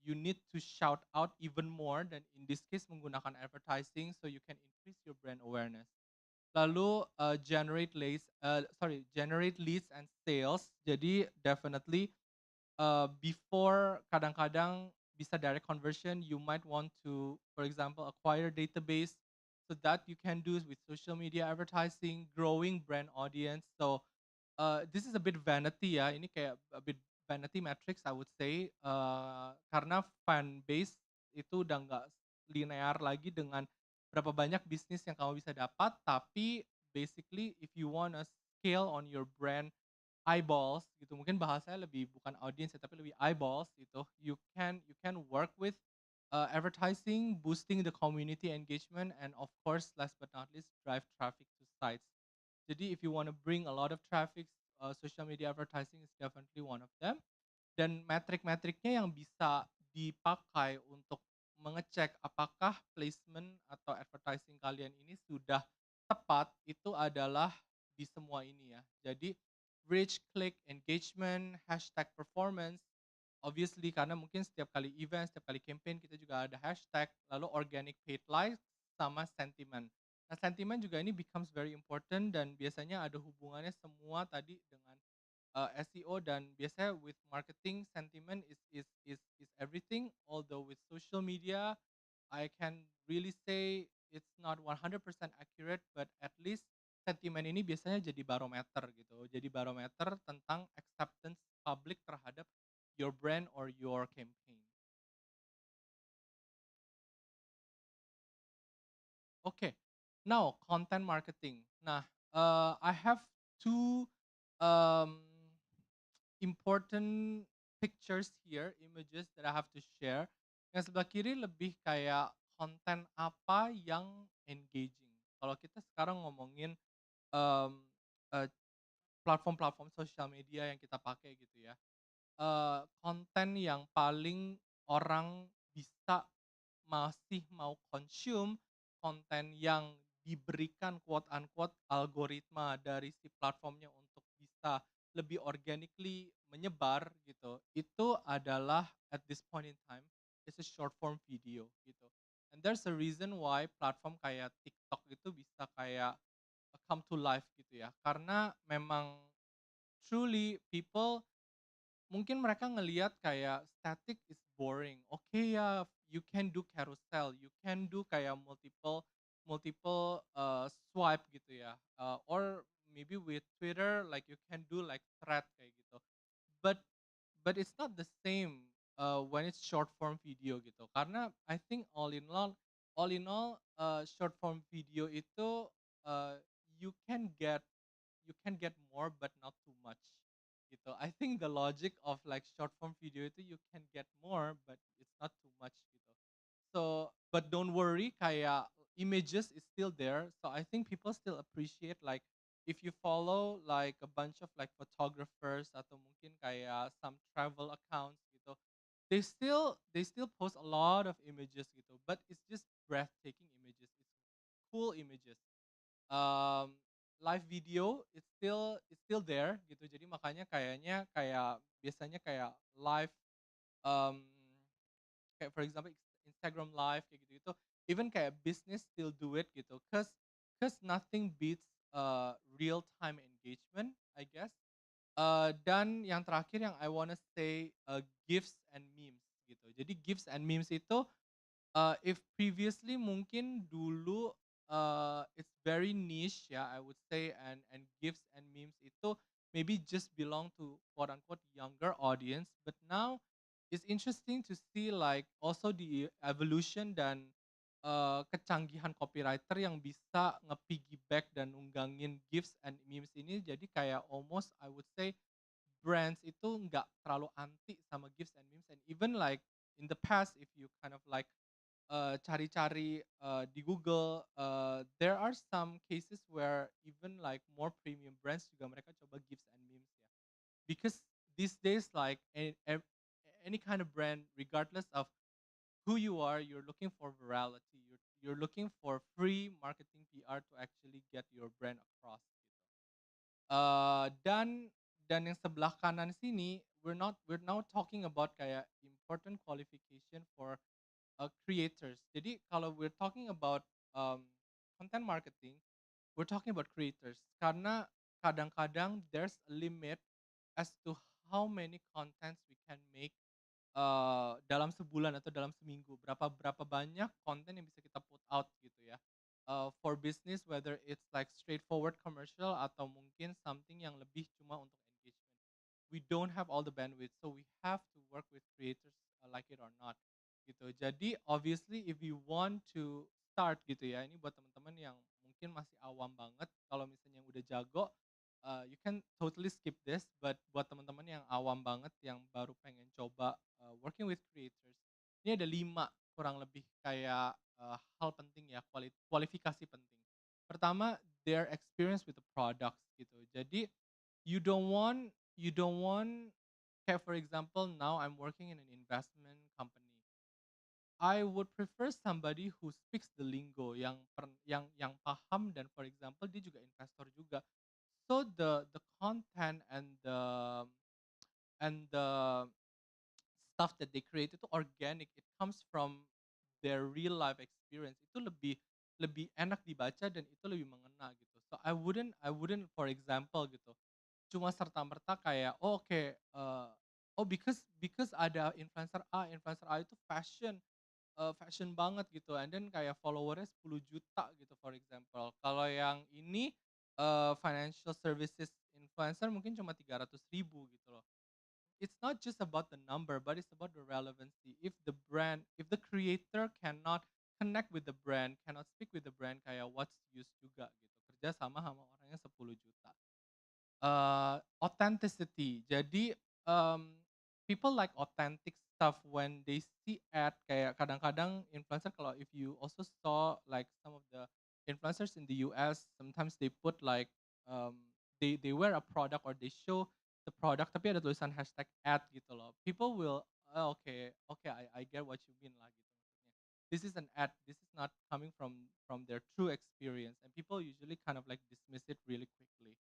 you need to shout out even more dan in this case menggunakan advertising so you can increase your brand awareness. lalu generate leads and sales. Jadi definitely before kadang-kadang bisa direct conversion, you might want to, for example, acquire database so that you can do with social media advertising, growing brand audience. So this is a bit vanity ya. Ini kayak a bit vanity metrics I would say. Karena fan base itu udah nggak linear lagi dengan berapa banyak bisnis yang kamu bisa dapat. Tapi basically if you wanna scale on your brand eyeballs gitu, mungkin bahasanya lebih bukan audience ya, tapi lebih eyeballs gitu. You can work with advertising, boosting the community engagement, and of course, last but not least, drive traffic to sites. Jadi if you want to bring a lot of traffic, social media advertising is definitely one of them. Dan metrik-metriknya yang bisa dipakai untuk mengecek apakah placement atau advertising kalian ini sudah tepat, itu adalah di semua ini ya. Jadi reach, click, engagement, hashtag performance, obviously karena mungkin setiap kali event, setiap kali campaign kita juga ada hashtag, lalu organic paid likes, sama sentiment. Nah, sentiment juga ini becomes very important dan biasanya ada hubungannya semua tadi dengan SEO, dan biasanya with marketing sentiment is everything. Although with social media, I can really say it's not 100% accurate, but at least sentiment ini biasanya jadi barometer gitu. Jadi barometer tentang acceptance public terhadap your brand or your campaign. Okay, now content marketing. Nah, I have two um, important pictures here, images that I have to share. Yang sebelah kiri lebih kayak konten apa yang engaging. Kalau kita sekarang ngomongin um, eh, platform-platform sosial media yang kita pakai gitu ya, konten yang paling orang bisa masih mau consume, konten yang diberikan quote unquote algoritma dari si platformnya untuk bisa lebih organically menyebar gitu, itu adalah at this point in time is a short form video gitu. And there's a reason why platform kayak TikTok itu bisa kayak come to life gitu ya. Karena memang truly people, mungkin mereka ngelihat kayak static is boring. Oke ya, you can do carousel, you can do kayak multiple multiple swipe gitu ya. Or maybe with Twitter like you can do like thread kayak gitu. But it's not the same when it's short form video gitu. Karena I think all in all short form video itu uh, you can get more but not too much gitu. I think the logic of like short form video itu you can get more but it's not too much gitu. So but don't worry, kayak images is still there. So I think people still appreciate like if you follow like a bunch of like photographers atau mungkin kayak some travel accounts gitu. They still post a lot of images gitu, but it's just breathtaking images. It's cool images. um, Live video it's still there gitu. Jadi makanya kayaknya kayak biasanya kayak live, um, kayak for example Instagram live kayak gitu-gitu. Even kayak business still do it gitu. Cause nothing beats real time engagement, I guess. Dan yang terakhir yang I wanna say, gifs and memes gitu. Jadi gifs and memes itu, if previously mungkin dulu, it's very niche ya, I would say, and gifs and memes itu maybe just belong to quote unquote younger audience, but now it's interesting to see like also the evolution dan kecanggihan copywriter yang bisa nge-piggyback dan nunggangin gifs and memes ini, jadi kayak almost I would say brands itu nggak terlalu anti sama gifs and memes, and even like in the past if you kind of like cari-cari di Google, there are some cases where even like more premium brands juga mereka coba gifts and memes ya. Because these days like any kind of brand regardless of who you are, you're looking for virality. You're looking for free marketing PR to actually get your brand across gitu. Dan yang sebelah kanan sini we're now talking about kayak important qualification for creators. Jadi kalau we're talking about um, content marketing, we're talking about creators karena kadang-kadang there's a limit as to how many contents we can make dalam sebulan atau dalam seminggu. Berapa banyak konten yang bisa kita put out gitu ya. For business whether it's like straightforward commercial atau mungkin something yang lebih cuma untuk engagement. We don't have all the bandwidth, so we have to work with creators like it or not gitu. Jadi obviously if you want to start gitu ya, ini buat teman-teman yang mungkin masih awam banget, kalau misalnya yang udah jago, you can totally skip this, but buat teman-teman yang awam banget, yang baru pengen coba working with creators, ini ada 5 kurang lebih kayak hal penting ya, kualifikasi penting. Pertama, their experience with the products gitu. Jadi you don't want kayak for example now I'm working in an investment company. I would prefer somebody who speaks the lingo yang paham dan for example dia juga investor juga. So the content and the stuff that they create itu organic. It comes from their real life experience. Itu lebih lebih enak dibaca dan itu lebih mengena gitu. So I wouldn't for example gitu cuma serta-merta kayak, oh oke, oh because ada influencer A itu fashion banget gitu, and then kayak follower-nya 10 juta gitu for example. Kalau yang ini, financial services influencer mungkin cuma 300.000 gitu loh. It's not just about the number, but it's about the relevancy. If the creator cannot connect with the brand, cannot speak with the brand, kayak what's use juga gitu, kerja sama orangnya 10 juta. Authenticity. Jadi, people like authentic stuff when they see ad kayak kadang-kadang influencer kalau if you also saw like some of the influencers in the US, sometimes they put like, um, they wear a product or they show the product tapi ada tulisan hashtag ad gitu loh. People will, "Oh, okay, okay, I get what you mean lah," gitu maksudnya. This is an ad, this is not coming from their true experience, and people usually kind of like dismiss it really quickly.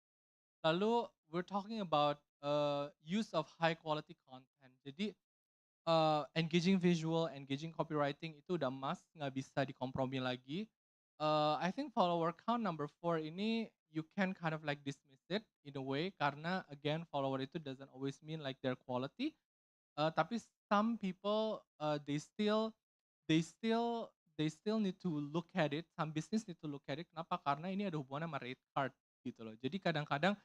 Lalu we're talking about, use of high quality content. Jadi, engaging visual, engaging copywriting itu udah must, nggak bisa dikompromi lagi. I think follower count number 4 ini you can kind of like dismiss it in a way karena again follower itu doesn't always mean like their quality. Tapi some people, they still need to look at it, some business need to look at it. Kenapa? Karena ini ada hubungannya sama rate card gitu loh. Jadi kadang-kadang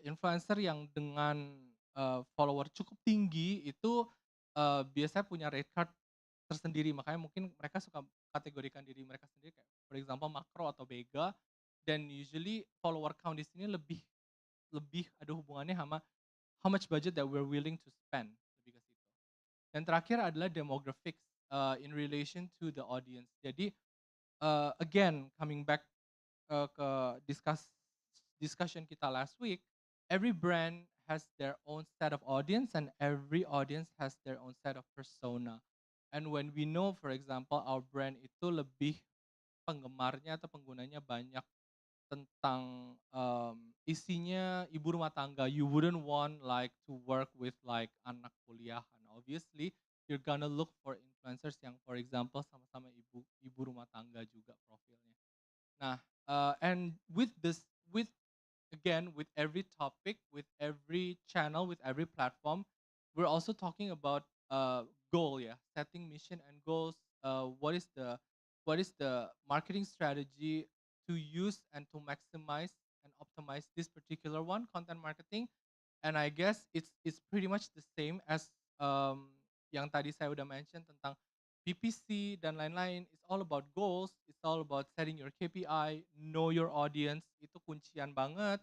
influencer yang dengan, follower cukup tinggi itu, biasanya punya rate card tersendiri. Makanya mungkin mereka suka kategorikan diri mereka sendiri kayak for example Makro atau Bega, dan usually follower count di sini lebih lebih ada hubungannya sama how much budget that we're willing to spend, lebih ke situ. Dan terakhir adalah demographics, in relation to the audience. Jadi, again coming back, ke discussion kita last week, every brand has their own set of audience and every audience has their own set of persona. And when we know for example our brand itu lebih penggemarnya atau penggunanya banyak tentang, isinya ibu rumah tangga, you wouldn't want like to work with like anak kuliahan. Obviously, you're gonna look for influencers yang for example sama-sama ibu ibu rumah tangga juga profilnya. Nah, and with every topic, with every channel, with every platform, we're also talking about goal, yeah, setting mission and goals. What is the marketing strategy to use and to maximize and optimize this particular one, content marketing. And I guess it's pretty much the same as, yang tadi saya udah mention tentang PPC dan lain-lain. It's all about goals, it's all about setting your KPI, know your audience, itu kuncian banget.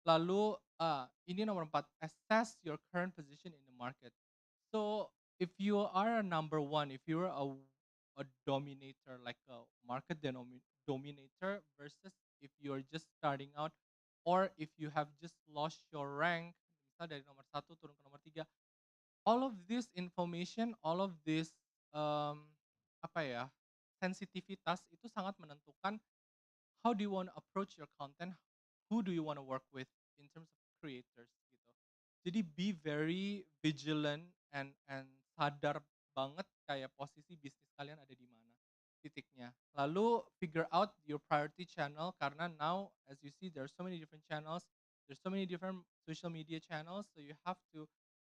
Lalu, ini nomor 4, assess your current position in the market. So, if you are a number one, if you're a dominator, like a market dominator versus if you're just starting out or if you have just lost your rank, misal dari nomor 1 turun ke nomor 3, all of this information, all of this, um, apa ya, sensitivitas itu sangat menentukan how do you want to approach your content, who do you want to work with in terms of creators gitu. Jadi be very vigilant and sadar banget kayak posisi bisnis kalian ada di mana. titiknya. Lalu figure out your priority channel karena now as you see there's so many different channels, there's so many different social media channels, so you have to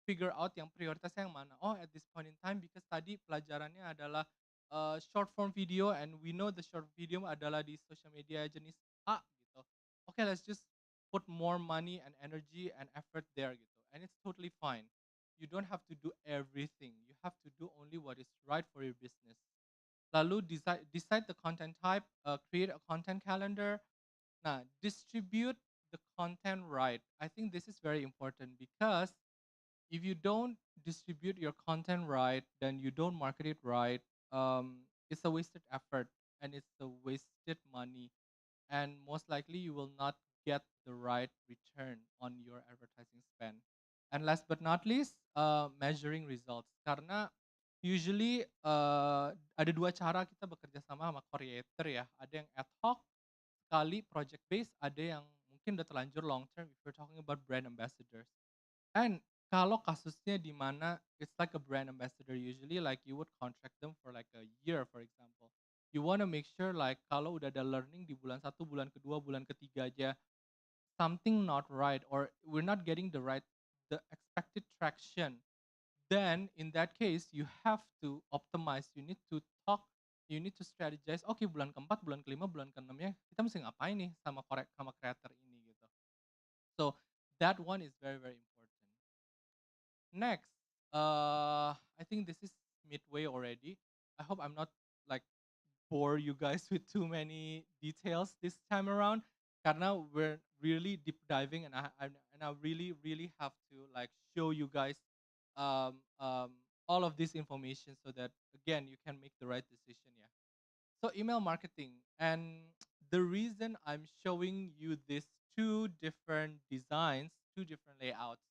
figure out yang prioritasnya yang mana. Oh, at this point in time because tadi pelajarannya adalah short form video and we know the short video adalah di social media jenis A gitu. Okay, let's just put more money and energy and effort there gitu. And it's totally fine. You don't have to do everything. You have to do only what is right for your business. Lalu decide the content type, create a content calendar. Nah, distribute the content right. I think this is very important because if you don't distribute your content right, then you don't market it right, it's a wasted effort and it's a wasted money. And most likely you will not get the right return on your advertising spend. And last but not least, measuring results. Karena usually ada dua cara kita bekerja sama creator ya. Ada yang ad hoc, sekali project based, ada yang mungkin udah terlanjur long term if you're talking about brand ambassadors. And kalau kasusnya di mana it's like a brand ambassador usually like you would contract them for like a year for example. You wanna make sure like kalau udah ada learning di bulan satu, bulan kedua, bulan ketiga aja something not right or we're not getting the expected traction, then in that case you have to optimize, you need to talk, you need to strategize, oke bulan keempat, bulan kelima, bulan keenamnya kita mesti ngapain nih sama creator ini gitu. So that one is very very important. Next, I think this is midway already. I hope I'm not like bore you guys with too many details this time around. Karena we're really deep diving, and I really really have to like show you guys all of this information so that again you can make the right decision. Yeah. So email marketing, and the reason I'm showing you these two different designs, two different layouts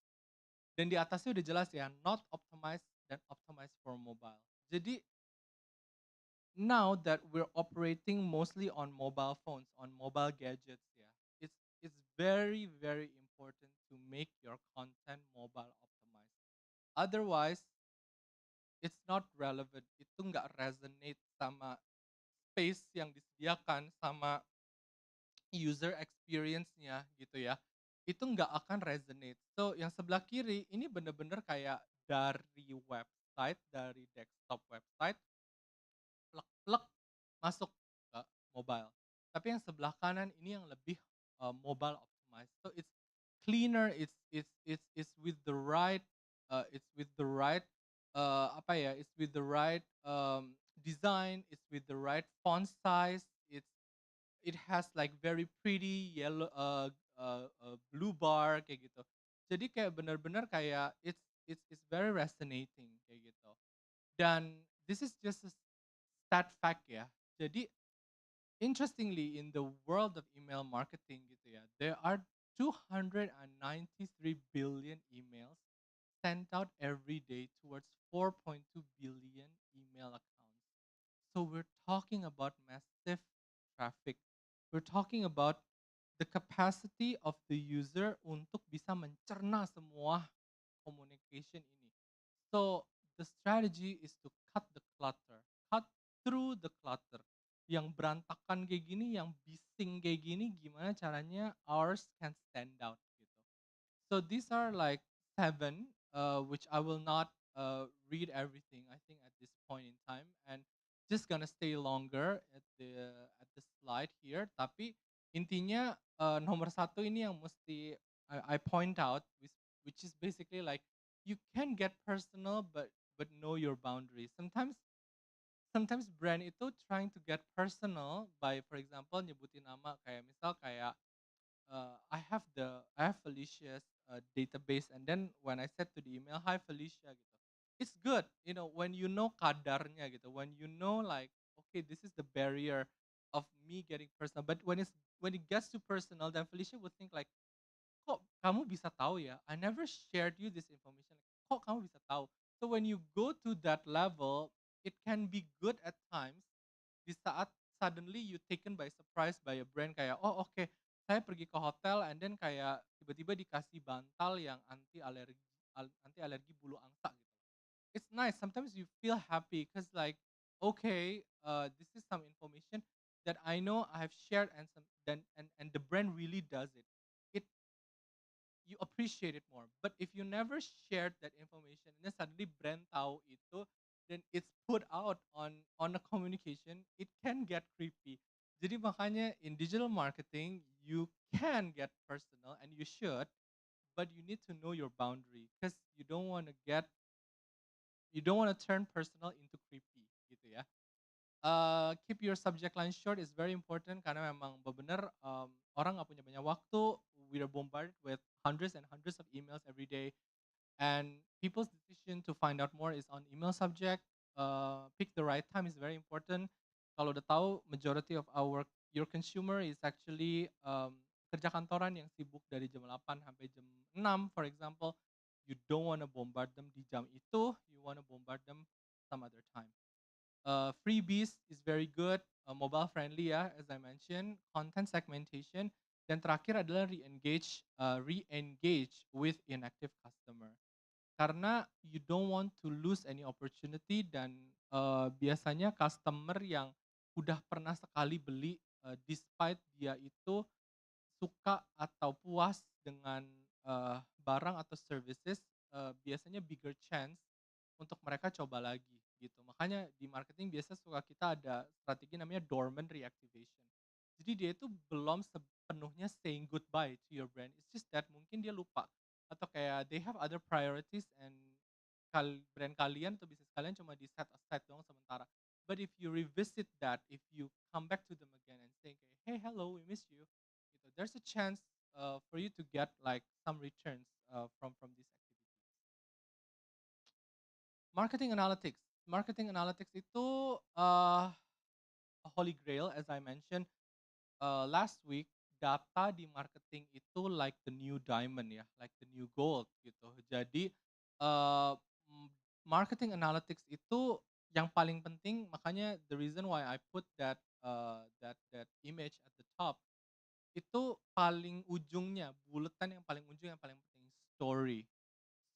dan di atasnya udah jelas ya, not optimized dan optimized for mobile. Jadi now that we're operating mostly on mobile phones, on mobile gadgets ya, it's very very important to make your content mobile optimized. Otherwise, it's not relevant. Itu nggak resonate sama space yang disediakan sama user experience-nya gitu ya, itu nggak akan resonate. So, yang sebelah kiri ini bener-bener kayak dari website, dari desktop website, plek-plek masuk ke mobile. Tapi yang sebelah kanan ini yang lebih mobile optimized. So it's cleaner, it's with the right it's with the right apa ya, it's with the right design, it's with the right font size, it has like very pretty yellow blue bar kayak gitu. Jadi kayak benar-benar kayak it's very resonating kayak gitu. Dan this is just a stat fact ya. Jadi interestingly in the world of email marketing gitu ya, there are 293 billion emails sent out every day towards 4.2 billion email accounts. So we're talking about massive traffic. We're talking about the capacity of the user untuk bisa mencerna semua communication ini. So the strategy is to cut the clutter, cut through the clutter. Yang berantakan kayak gini, yang bising kayak gini, gimana caranya ours can stand out gitu. So these are like 7, which I will not read everything. I think at this point in time, and just gonna stay longer at the slide here. Tapi intinya nomor satu ini yang mesti I point out, which is basically like you can get personal, but know your boundaries. Sometimes brand itu trying to get personal by, for example, nyebutin nama kayak misal kayak I have Felicia's database, and then when I said to the email, "Hi Felicia," gitu, it's good, when you know kadarnya gitu, when you know like, okay, this is the barrier of me getting personal. But when it gets too personal, then Felicia would think like, kok kamu bisa tahu ya? I never shared you this information. Kok kamu bisa tahu? So when you go to that level, it can be good at times di saat suddenly you taken by surprise by a brand kayak, oh oke, saya pergi ke hotel and then kayak tiba-tiba dikasih bantal yang anti alergi bulu angsa gitu. It's nice. Sometimes you feel happy because like, okay, this is some information that I know I have shared, and some then and the brand really does it. It you appreciate it more. But if you never shared that information and then suddenly brand tahu itu, then it's put out on a communication, it can get creepy. Jadi makanya in digital marketing you can get personal and you should, but you need to know your boundary because you don't want to turn personal into creepy gitu ya. Keep your subject line short is very important karena memang benar orang nggak punya banyak waktu. We are bombarded with hundreds and hundreds of emails every day, and people's decision to find out more is on email subject. Pick the right time is very important. Kalau udah tahu majority of your consumer is actually kerja kantoran yang sibuk dari jam 8 sampai jam 6 for example, you don't want to bombard them di jam itu, you want to bombard them some other time. Freebies is very good, mobile friendly ya, as I mentioned, content segmentation, dan terakhir adalah re-engage with inactive customer. Karena you don't want to lose any opportunity dan biasanya customer yang udah pernah sekali beli, despite dia itu suka atau puas dengan barang atau services, biasanya bigger chance untuk mereka coba lagi gitu. Makanya di marketing biasa suka kita ada strategi namanya dormant reactivation. Jadi dia itu belum sepenuhnya saying goodbye to your brand. It's just that mungkin dia lupa atau kayak they have other priorities and brand kalian atau bisnis kalian cuma di set aside doang sementara. But if you revisit that, if you come back to them again and say, kayak, hey, hello, we miss you, gitu, there's a chance for you to get like some returns from these activities. Marketing analytics. Marketing analytics itu a holy grail, as I mentioned last week. Data di marketing itu like the new diamond ya, like the new gold gitu. Jadi uh, marketing analytics itu yang paling penting. Makanya the reason why I put that image at the top itu paling ujungnya, buletan yang paling ujung yang paling penting, story.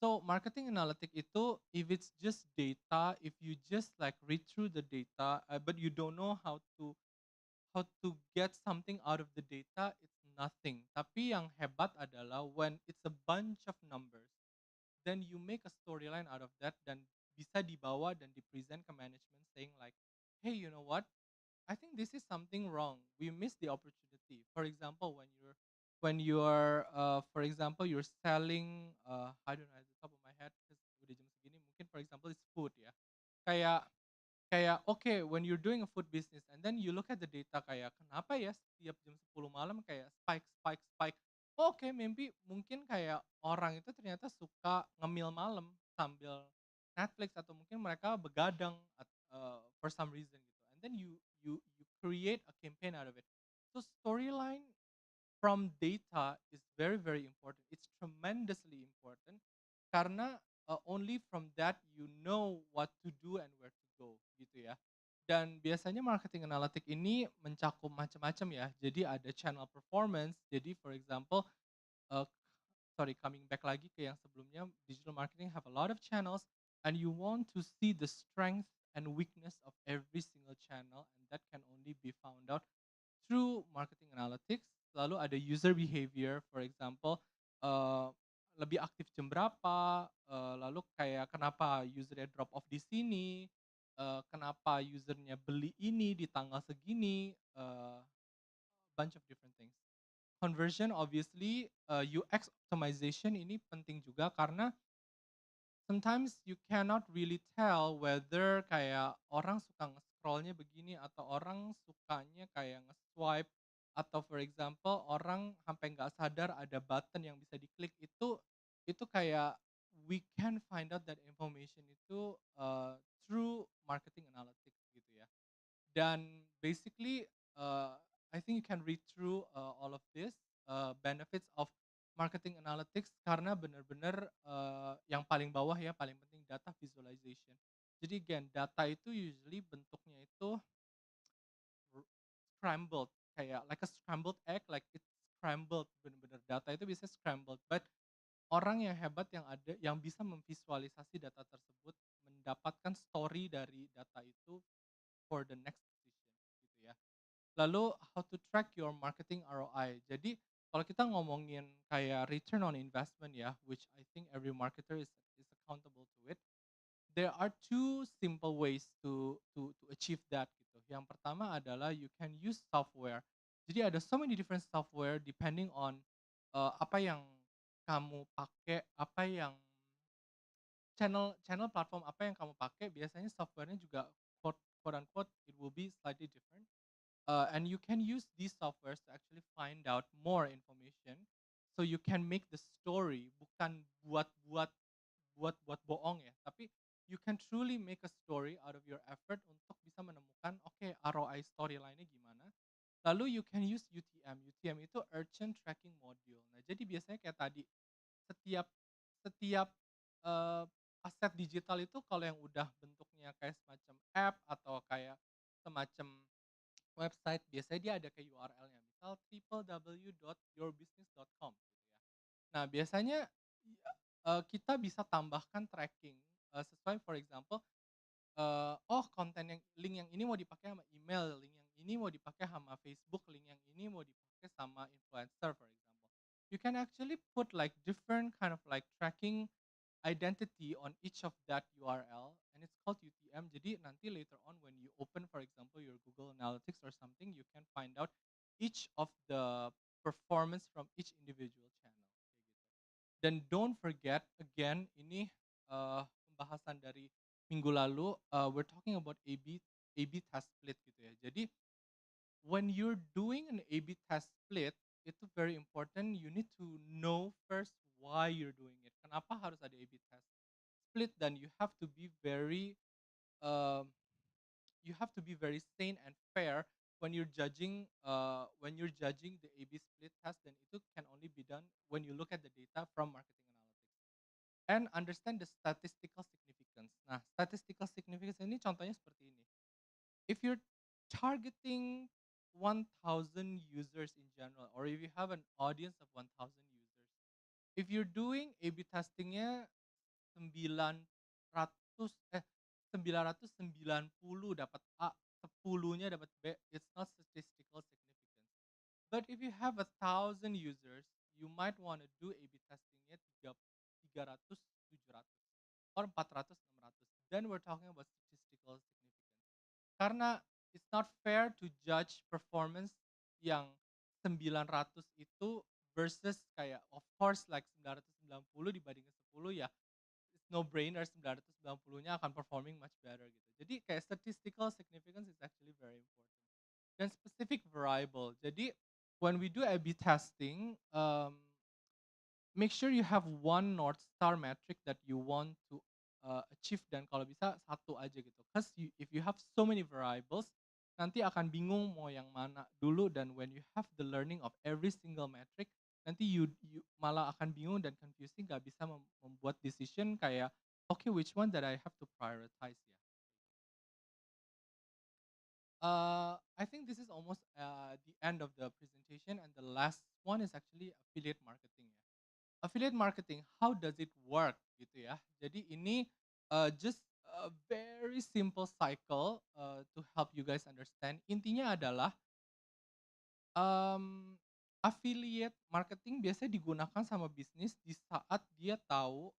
So marketing analytic itu, if it's just data, if you just like read through the data, but you don't know how to get something out of the data, it's nothing. Tapi yang hebat adalah when it's a bunch of numbers, then you make a storyline out of that dan bisa dibawa dan dipresent ke management saying like, hey, you know what? I think this is something wrong. We missed the opportunity. For example, for example you're selling I don't know at the top of my head because udah jam segini mungkin for example it's food ya. Kayak kayak okay, when you're doing a food business and then you look at the data kayak kenapa ya setiap jam 10 malam kayak spike spike spike. Oke, maybe mungkin kayak orang itu ternyata suka ngemil malam sambil Netflix atau mungkin mereka begadang for some reason gitu. And then you create a campaign out of it. So storyline from data is very very important. It's tremendously important karena only from that you know what to do and where to go gitu ya. Dan biasanya marketing analytic ini mencakup macam-macam ya. Jadi ada channel performance. Jadi for example, uh, sorry, coming back lagi ke yang sebelumnya, digital marketing have a lot of channels and you want to see the strength and weakness of every single channel, and that can only be found out through marketing analytics. Lalu ada user behavior, for example, uh, lebih aktif jam berapa, lalu kayak kenapa usernya drop off di sini, kenapa usernya beli ini di tanggal segini, bunch of different things. Conversion obviously, UX optimization ini penting juga karena sometimes you cannot really tell whether kayak orang suka nge-scroll-nya begini atau orang sukanya kayak nge-swipe atau for example orang sampai nggak sadar ada button yang bisa diklik itu kayak we can find out that information itu through marketing analytics gitu ya. Dan basically, I think you can read through all of this benefits of marketing analytics karena benar-benar yang paling bawah ya paling penting data visualization. Jadi again, data itu usually bentuknya itu r- scrambled kayak like a scrambled egg, like it's scrambled, benar-benar data itu bisa scrambled, but orang yang hebat yang ada yang bisa memvisualisasi data tersebut, mendapatkan story dari data itu for the next decision gitu ya. Lalu how to track your marketing ROI. Jadi kalau kita ngomongin kayak return on investment ya, which I think every marketer is accountable to it. There are two simple ways to achieve that gitu. Yang pertama adalah you can use software. Jadi ada so many different software depending on apa yang kamu pakai, apa yang channel channel platform apa yang kamu pakai, biasanya softwarenya juga quote unquote it will be slightly different. And you can use these softwares to actually find out more information, so you can make the story bukan buat bohong ya, tapi you can truly make a story out of your effort untuk bisa menemukan, oke, ROI storyline-nya gimana. Lalu you can use UTM. UTM itu Urchin Tracking Module. Nah, jadi biasanya kayak tadi, setiap setiap, eee, aset digital itu kalau yang udah bentuknya kayak semacam app atau kayak semacam website, biasanya dia ada kayak URL-nya, misal www.yourbusiness.com gitu ya. Nah, biasanya kita bisa tambahkan tracking, sesuai for example, oh konten yang link yang ini mau dipakai sama email, link yang ini mau dipakai sama Facebook, link yang ini mau dipakai sama influencer for example. You can actually put like different kind of like tracking identity on each of that URL, and it's called UTM. Jadi nanti later on when you open for example your Google Analytics or something, you can find out each of the performance from each individual channel kayak gitu. Dan don't forget again ini pembahasan dari minggu lalu, we're talking about A/B test split gitu ya. Jadi when you're doing an A/B test split, itu very important. You need to know first why you're doing it. Kenapa harus ada A/B test split, dan um, you have to be very sane and fair when you're judging the A/B split test. Dan itu can only be done when you look at the data from marketing analytics and understand the statistical significance. Nah, statistical significance ini contohnya seperti ini. If you're targeting 1,000 users in general, or if you have an audience of 1,000 users, if you're doing A/B testingnya 900 990 dapat A, 10-nya dapat B, it's not statistical significance. But if you have 1,000 users, you might want to do A/B testingnya 300, 700, or 400, 600. Then we're talking about statistical significance. Karena it's not fair to judge performance yang 900 itu versus kayak of course like 990 dibandingin 10 ya, it's no brainer 990-nya akan performing much better gitu. Jadi kayak statistical significance is actually very important. Dan specific variable. Jadi when we do A/B testing, make sure you have one North Star metric that you want to achieve, dan kalau bisa satu aja gitu. Cause if you have so many variables, nanti akan bingung mau yang mana dulu, dan when you have the learning of every single metric, nanti you malah akan bingung dan confusing, gak bisa membuat decision kayak, okay, which one that I have to prioritize ya. I think this is almost the end of the presentation, and the last one is actually affiliate marketing ya. Affiliate marketing, how does it work gitu ya. Jadi ini just a very simple cycle to help you guys understand. Intinya adalah um, affiliate marketing biasanya digunakan sama bisnis di saat dia tahu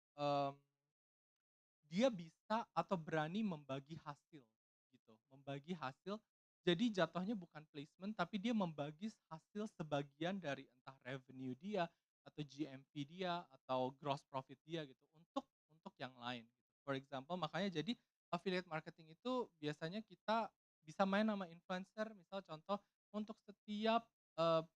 dia bisa atau berani membagi hasil gitu, membagi hasil. Jadi jatuhnya bukan placement, tapi dia membagi hasil sebagian dari entah revenue dia atau GMV dia atau gross profit dia gitu untuk yang lain gitu. For example, makanya jadi affiliate marketing itu biasanya kita bisa main sama influencer, misal contoh untuk setiap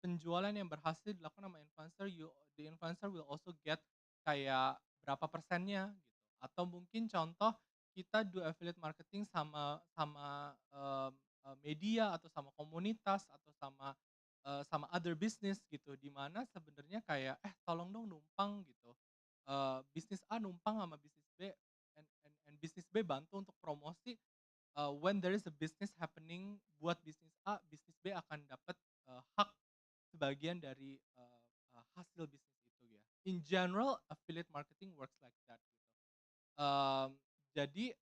penjualan yang berhasil dilakukan sama influencer, the influencer will also get kayak berapa persennya gitu. Atau mungkin contoh kita do affiliate marketing sama sama, media atau sama komunitas atau sama, sama other business gitu, di mana sebenarnya kayak, "Eh, tolong dong numpang," gitu. Bisnis A numpang sama bisnis B, and bisnis B bantu untuk promosi, when there is a business happening buat bisnis A, bisnis B akan dapat, hak sebagian dari, hasil bisnis itu ya. In general, affiliate marketing works like that gitu. Jadi,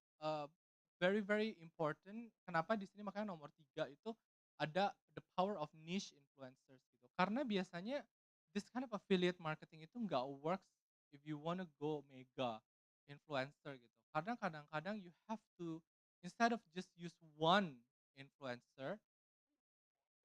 very very important. Kenapa di sini makanya nomor 3 itu ada the power of niche influencers gitu. Karena biasanya this kind of affiliate marketing itu nggak works if you wanna go mega influencer gitu. Karena kadang-kadang you have to, instead of just use one influencer,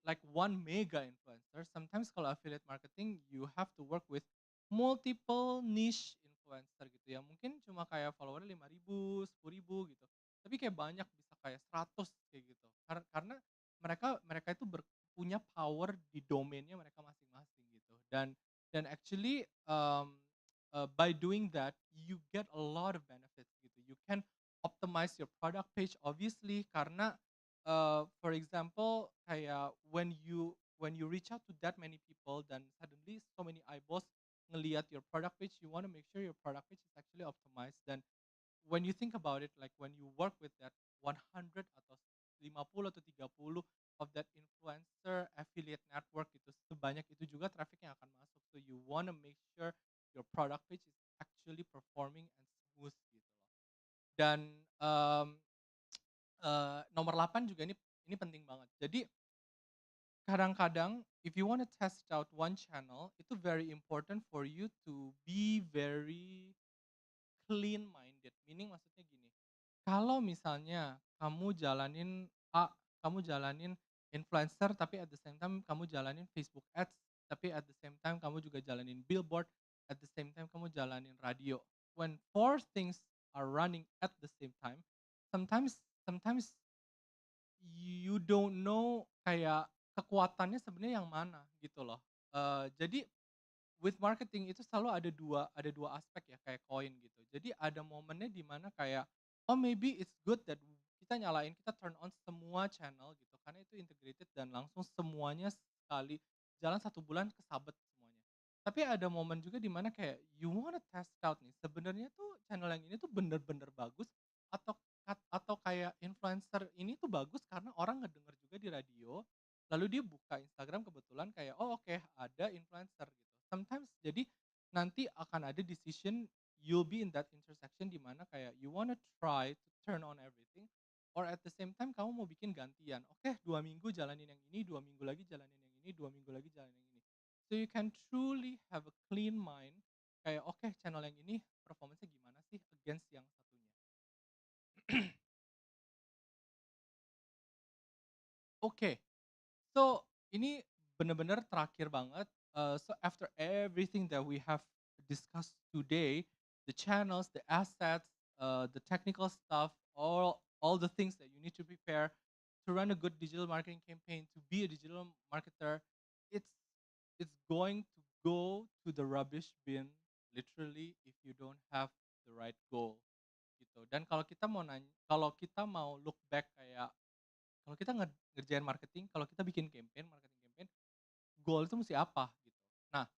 like one mega influencer, sometimes kalau affiliate marketing you have to work with multiple niche influencer gitu ya. Mungkin cuma kayak followernya 5.000, 10.000 gitu. Tapi kayak banyak bisa kayak 100 kayak gitu. Karena mereka mereka itu punya power di domainnya mereka masing-masing gitu. Dan actually by doing that you get a lot of benefits gitu. You can optimize your product page obviously karena for example, kayak when you reach out to that many people, then suddenly so many eyeballs ngelihat your product page, you want to make sure your product page is actually optimized. Dan when you think about it, like when you work with that 100 atau 50 atau 30 of that influencer affiliate network itu, sebanyak itu juga traffic yang akan masuk. So you want to make sure your product page is actually performing and smooth gitu loh. Dan nomor 8 juga ini penting banget. Jadi kadang-kadang if you wanna test out one channel, itu very important for you to be very clean minded. Meaning maksudnya gini, kalau misalnya kamu jalanin influencer tapi at the same time kamu jalanin Facebook Ads, tapi at the same time kamu juga jalanin billboard, at the same time kamu jalanin radio. When four things are running at the same time, sometimes you don't know kayak kekuatannya sebenarnya yang mana gitu loh. Jadi with marketing itu selalu ada dua aspek ya kayak koin gitu. Jadi ada momennya di mana kayak, oh maybe it's good that kita turn on semua channel gitu karena itu integrated dan langsung semuanya sekali jalan 1 bulan kesabet semuanya. Tapi ada momen juga di mana kayak you wanna test out nih, sebenarnya tuh channel yang ini tuh bener-bener bagus atau atau kayak influencer ini tuh bagus karena orang ngedenger juga di radio, lalu dia buka Instagram kebetulan kayak, oh oke ada influencer gitu. Sometimes jadi nanti akan ada decision you'll be in that intersection di mana kayak you wanna try to turn on everything or at the same time kamu mau bikin gantian. Oke, 2 minggu jalanin yang ini, 2 minggu lagi jalanin yang ini, 2 minggu lagi jalanin yang ini. So you can truly have a clean mind kayak oke channel yang ini performance-nya gimana sih against yang satunya. Oke, so ini bener-bener terakhir banget. So after everything that we have discussed today, the channels, the assets, the technical stuff, all the things that you need to prepare to run a good digital marketing campaign, to be a digital marketer, it's it's going to go to the rubbish bin literally if you don't have the right goal gitu. Dan kalau kita mau look back kayak kalau kita ngerjain marketing, kalau kita bikin marketing campaign, goal itu mesti apa gitu. Nah,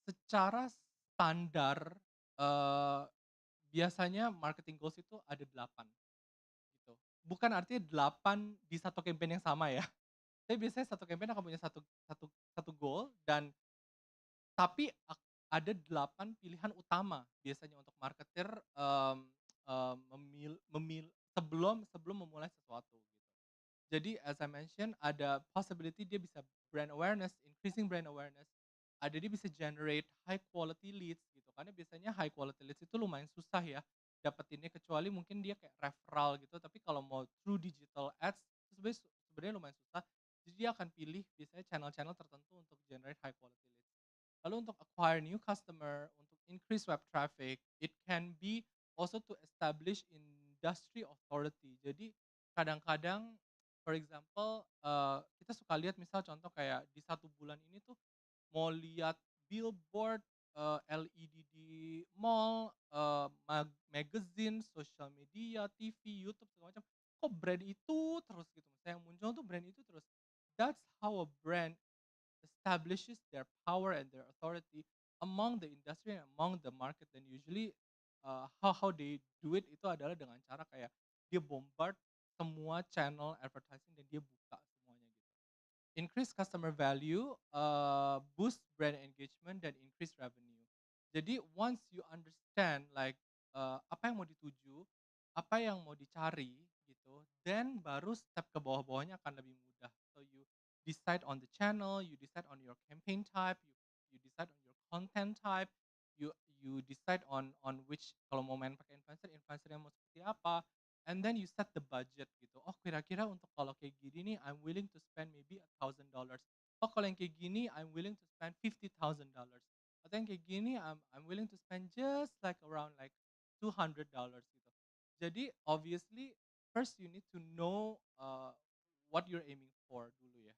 secara standar, eee, biasanya marketing goals itu ada 8 gitu. Bukan artinya 8 di satu campaign yang sama ya, tapi biasanya satu campaign akan punya satu satu satu goal dan tapi ada 8 pilihan utama biasanya untuk marketer, mmm mmm, memil memil sebelum sebelum memulai sesuatu gitu. Jadi as I mentioned ada possibility dia bisa brand awareness, increasing brand awareness. Ada dia bisa generate high quality leads gitu, karena biasanya high quality leads itu lumayan susah ya dapetinnya kecuali mungkin dia kayak referral gitu, tapi kalau mau through digital ads itu sebenarnya lumayan susah. Jadi dia akan pilih biasanya channel-channel tertentu untuk generate high quality leads. Lalu untuk acquire new customer, untuk increase web traffic, it can be also to establish industry authority. Jadi kadang-kadang for example, kita suka lihat misal contoh kayak di 1 bulan ini tuh mau lihat billboard, LED di mall, magazine, social media, TV, YouTube segala macam, kok brand itu terus gitu, misalnya yang muncul tuh brand itu terus. That's how a brand establishes their power and their authority among the industry and among the market. Dan usually how they do it itu adalah dengan cara kayak dia bombard semua channel advertising dan dia buka semuanya gitu. Increase customer value, boost brand engagement dan increase revenue. Jadi once you understand like apa yang mau dituju, apa yang mau dicari then baru step ke bawah-bawahnya akan lebih mudah. So you decide on the channel, you decide on your campaign type, you decide on your content type, you you decide on which kalau mau main pakai influencer yang mau seperti apa, and then you set the budget gitu. Oh kira-kira untuk kalau kayak gini nih, I'm willing to spend maybe $1,000. Oh kalau yang kayak gini, I'm willing to spend $50,000. Atau yang kayak gini, I'm willing to spend just like around like $200 gitu. Jadi obviously first you need to know what you're aiming for dulu ya.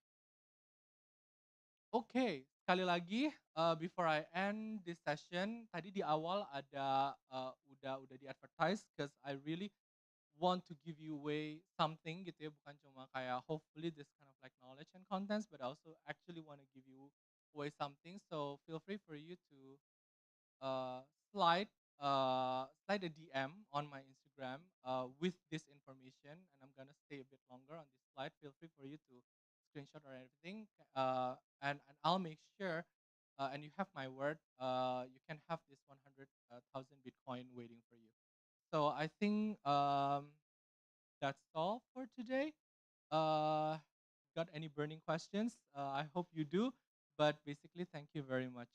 Oke, sekali lagi before I end this session, tadi di awal ada udah di-advertise because I really want to give you away something gitu ya, bukan cuma kayak hopefully this kind of like knowledge and contents, but I also actually want to give you away something. So feel free for you to uh, slide slide a DM on my Instagram with this information, and I'm gonna stay a bit longer on this slide. Feel free for you to screenshot or everything, and I'll make sure. And you have my word. You can have this 100,000 Bitcoin waiting for you. So I think that's all for today. Uh, got any burning questions? I hope you do. But basically, thank you very much.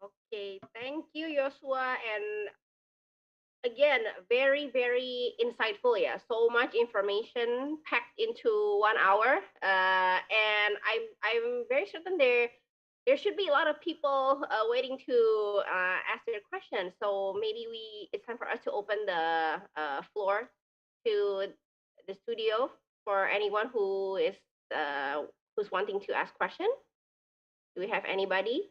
Okay, thank you, Joshua. And again, very, very insightful. Yeah, so much information packed into 1 hour. And I'm very certain there should be a lot of people waiting to ask their questions. So maybe it's time for us to open the floor to the studio for anyone who's wanting to ask questions. Do we have anybody?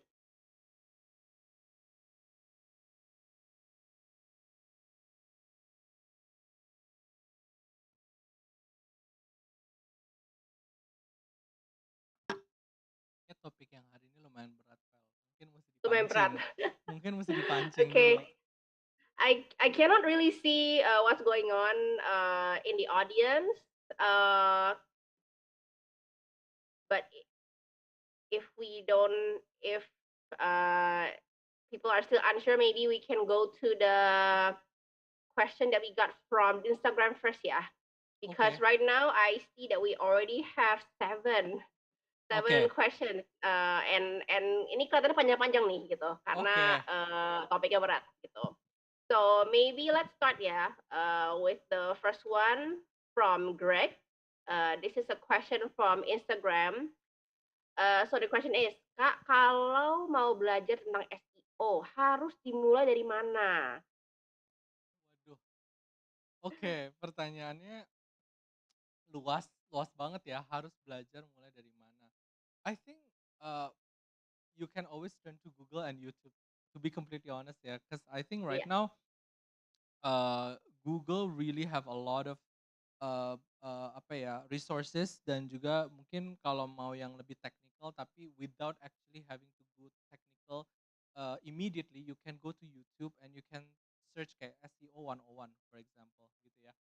Ya topik yang hari ini lumayan berat, Pel. Mungkin mesti Lumayan berat. dipancing. Mungkin mesti dipancing dulu. Okay. I cannot really see what's going on in the audience. But if we don't, if people are still unsure, maybe we can go to the question that we got from Instagram first, yeah. Because Okay. right now I see that we already have seven Okay. questions. And ini kelihatannya panjang-panjang nih gitu, karena Okay. topiknya berat gitu. So maybe let's start ya with the first one from Greg. This is a question from Instagram. So the question is, Kak, kalau mau belajar tentang SEO, harus dimulai dari mana? Waduh. Oke, pertanyaannya luas banget ya. Harus belajar mulai dari mana? I think you can always turn to Google and YouTube. To be completely honest ya, because I think right Iya. now Google really have a lot of apa ya, resources, dan juga mungkin kalau mau yang lebih technical tapi without actually having to go technical immediately, you can go to YouTube and you can search kayak SEO 101 for example gitu ya.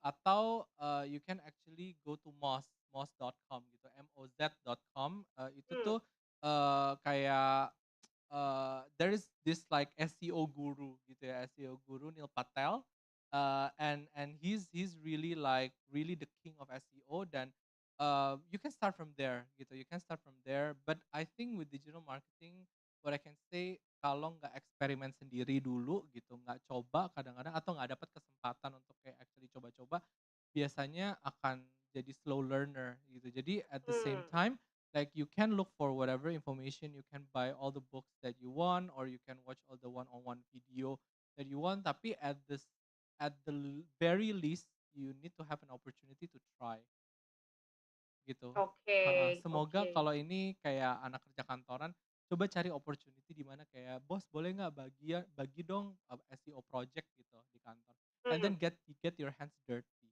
Atau you can actually go to moz.com gitu, moz.com. Itu tuh kayak there is this like SEO guru gitu ya, SEO guru Neil Patel, and he's really like really the king of SEO, dan you can start from there gitu, you can start from there. But I think with digital marketing, what I can say, kalau nggak eksperimen sendiri dulu gitu, nggak coba kadang-kadang, atau nggak dapat kesempatan untuk kayak actually coba-coba, biasanya akan jadi slow learner gitu. Jadi at the same time, like you can look for whatever information, you can buy all the books that you want, or you can watch all the one-on-one video that you want, tapi at the very least you need to have an opportunity to try gitu. Oke, Semoga oke. kalau ini kayak anak kerja kantoran, coba cari opportunity di mana kayak, bos boleh nggak bagi dong SEO project gitu di kantor, and then get your hands dirty.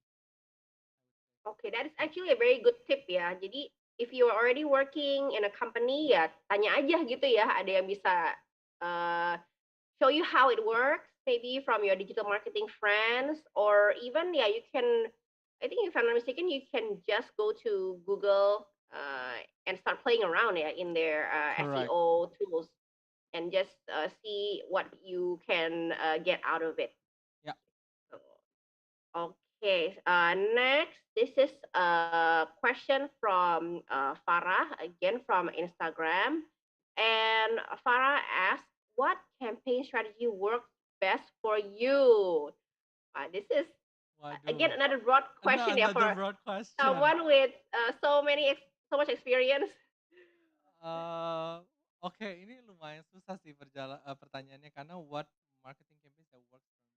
Okay, that is actually a very good tip ya. Jadi if you are already working in a company, ya tanya aja gitu ya. Ada yang bisa show you how it works, maybe from your digital marketing friends, or even you can. I think if I'm not mistaken, you can just go to Google and start playing around in their Correct. SEO tools, and just see what you can get out of it. Yeah. So, okay. Next, this is a question from Farah, again from Instagram. And Farah asked, what campaign strategy works best for you? This is, again, Waduh. another broad question, yeah, Another for broad question. someone with so much experience. Oke, ini lumayan susah sih pertanyaannya karena what marketing campaigns that works for me.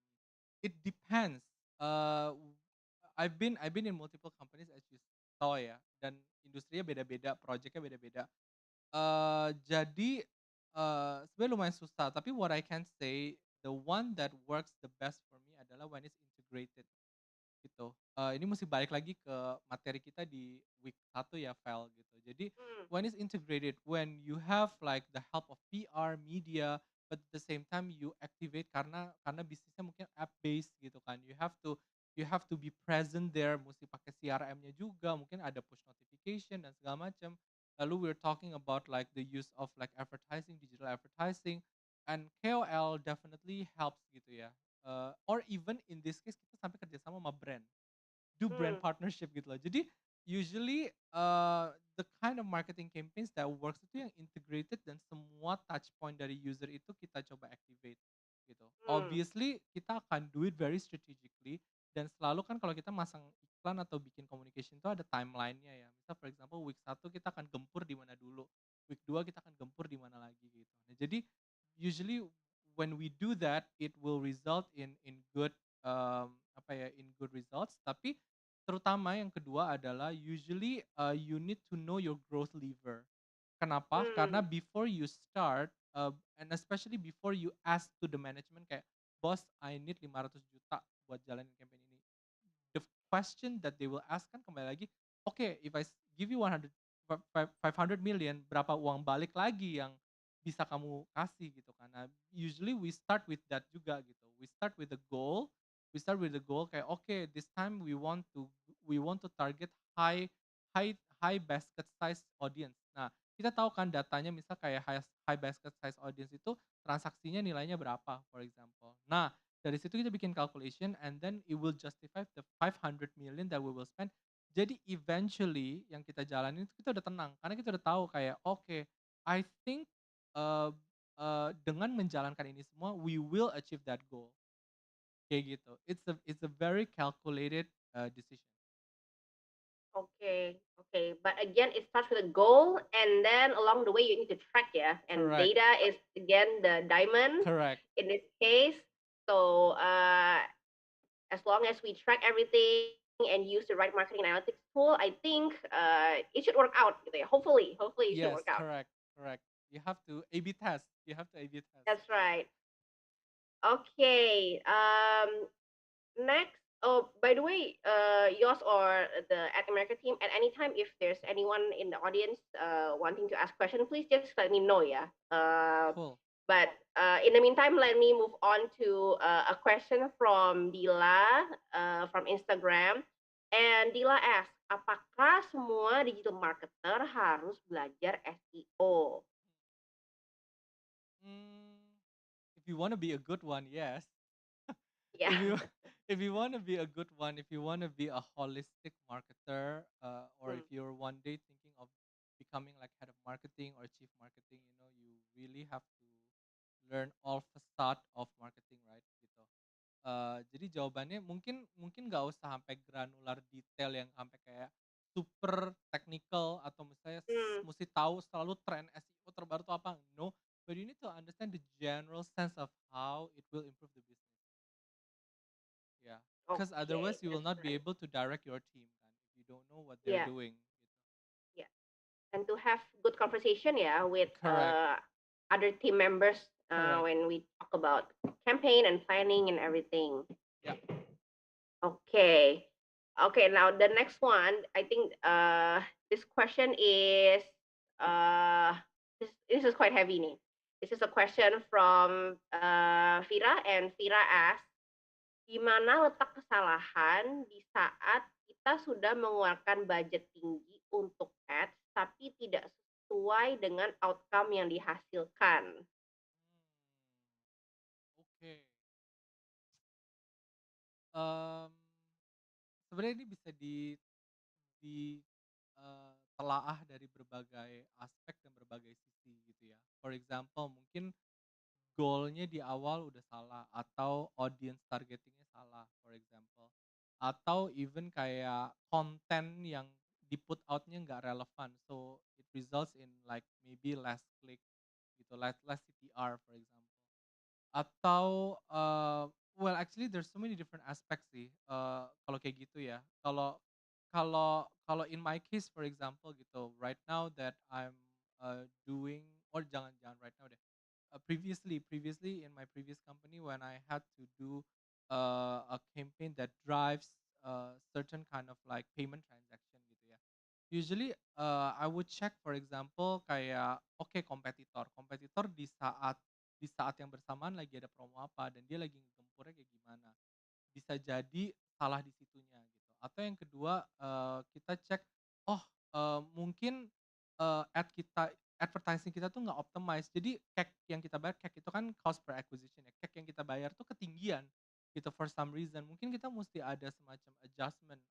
It depends. Uh, I've been in multiple companies as you saw ya, dan industrinya beda-beda, projectnya beda-beda. Jadi sebenarnya lumayan susah. Tapi what I can say, the one that works the best for me adalah when it's integrated gitu. Ini mesti balik lagi ke materi kita di week 1 ya, Vel, gitu. Jadi Hmm. when it's integrated, when you have like the help of PR, media, but at the same time you activate karena bisnisnya mungkin app based gitu kan. You have to be present there, mesti pakai CRM-nya juga, mungkin ada push notification dan segala macam. Lalu we're talking about like the use of like advertising, digital advertising, and KOL definitely helps gitu ya. Or even in this case kita sampai kerjasama sama brand, do brand Hmm. partnership gitu loh. Jadi usually the kind of marketing campaigns that works itu yang integrated dan semua touch point dari user itu kita coba activate gitu. Hmm. Obviously kita akan do it very strategically, dan selalu kan kalau kita masang iklan atau bikin communication itu ada timeline-nya ya. Misal for example week 1 kita akan gempur di mana dulu, week 2 kita akan gempur di mana lagi gitu. Nah, jadi usually when we do that it will result in good in good results. Tapi terutama yang kedua adalah usually you need to know your growth lever. Kenapa? Karena Hmm. before you start and especially before you ask to the management kayak, "Bos, I need 500 juta buat jalanin campaign ini." The question that they will ask kan kembali lagi, "Oke, if give you 500 million, berapa uang balik lagi yang bisa kamu kasih?" Gitu kan. Nah, usually we start with that juga gitu. We start with the goal. We start with the goal kayak, "Oke, this time we want to target high basket size audience." Nah, kita tahu kan datanya misal kayak high basket size audience itu transaksinya nilainya berapa, for example. Nah, dari situ kita bikin calculation and then it will justify the 500 million that we will spend. Jadi eventually yang kita jalanin itu kita udah tenang karena kita udah tahu kayak, oke, I think uh, dengan menjalankan ini semua we will achieve that goal. Kayak gitu. It's a very calculated decision. Okay, okay. But again, it starts with a goal, and then along the way, you need to track, yeah. And Correct. data is again the diamond Correct. in this case. So as long as we track everything and use the right marketing analytics tool, I think it should work out. Gitu ya. Hopefully, it should Yes, work out. correct. You have to A/B test. You have to A/B test. That's right. Okay. Next, oh, by the way, yours or the at America team, at any time, if there's anyone in the audience wanting to ask question, please just let me know, yeah. Cool. But in the meantime, let me move on to a question from Dila from Instagram. And Dila asks, apakah semua digital marketer harus belajar SEO? If you want to be a good one, yes. Yeah. if you if you want to be a good one, if you want to be a holistic marketer, or Hmm. if you're one day thinking of becoming like head of marketing or chief marketing, you really have to learn all facade of marketing, right? Gitu. Jadi jawabannya mungkin mungkin nggak usah sampai granular detail yang sampai kayak super technical atau misalnya Hmm. mesti tahu selalu tren SEO terbaru itu apa. No, but you need to understand the general sense of how it will improve the business. Yeah, because Okay, otherwise you will that's not be nice. able to direct your team kan if you don't know what they're Yeah, doing. Gitu. yeah. And to have good conversation, yeah, with Correct, other team members correct. when we talk about campaign and planning and everything. Yeah. Okay. Okay, now the next one, I think this question is uh this is quite heavy nih. This is a question from Vira, and Vira asks, di mana letak kesalahan di saat kita sudah mengeluarkan budget tinggi untuk ads tapi tidak sesuai dengan outcome yang dihasilkan? Oke. Mmm, Sebenarnya ini bisa telaah dari berbagai aspek dan berbagai sisi gitu ya. For example, mungkin goal-nya di awal udah salah atau audience targeting-nya salah, for example. Atau even kayak konten yang di-put out-nya nggak relevan, so it results in like maybe less click gitu, less CTR for example. Atau, well actually there's so many different aspects sih, kalau kayak gitu ya. Kalau kalau in my case for example gitu, right now that I'm, doing or jangan jangan right now deh, previously in my previous company when I had to do, a campaign that drives, certain kind of like payment transaction gitu ya. Usually, I would check for example kayak, oke kompetitor, kompetitor di saat yang bersamaan lagi ada promo apa dan dia lagi ngegempurnya kayak gimana. Bisa jadi salah di situnya gitu. Atau yang kedua, kita cek, oh, mungkin, advertising kita tuh nggak optimize. Jadi CAC yang kita bayar, CAC itu kan cost per acquisition ya, CAC yang kita bayar tuh ketinggian gitu for some reason. Mungkin kita musti ada semacam adjustment,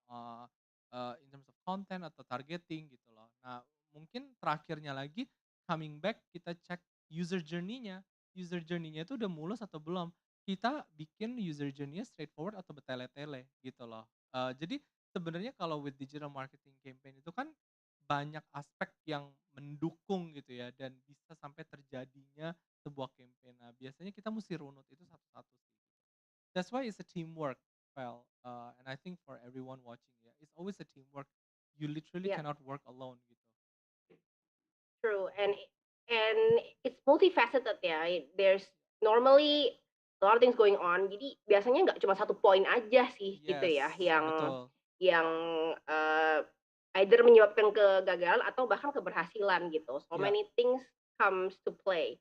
in terms of content atau targeting gitu loh. Nah, mungkin terakhirnya lagi coming back kita cek user journey-nya. User journey-nya itu udah mulus atau belum? Kita bikin user journey-nya straightforward atau bertele-tele gitu loh. Jadi sebenarnya kalau with digital marketing campaign itu kan banyak aspek yang mendukung gitu ya dan bisa sampai terjadinya sebuah campaign. Nah, biasanya kita mesti runut itu satu-satu sih. That's why it's a teamwork, well, and I think for everyone watching ya, it's always a teamwork. You literally Yeah, cannot work alone gitu. true. And it's multifaceted ya. There's normally a lot of things going on. Jadi biasanya nggak cuma satu poin aja sih gitu ya Yes, betul. yang uh, either menyebabkan kegagalan atau bahkan keberhasilan gitu. So Ya, many things comes to play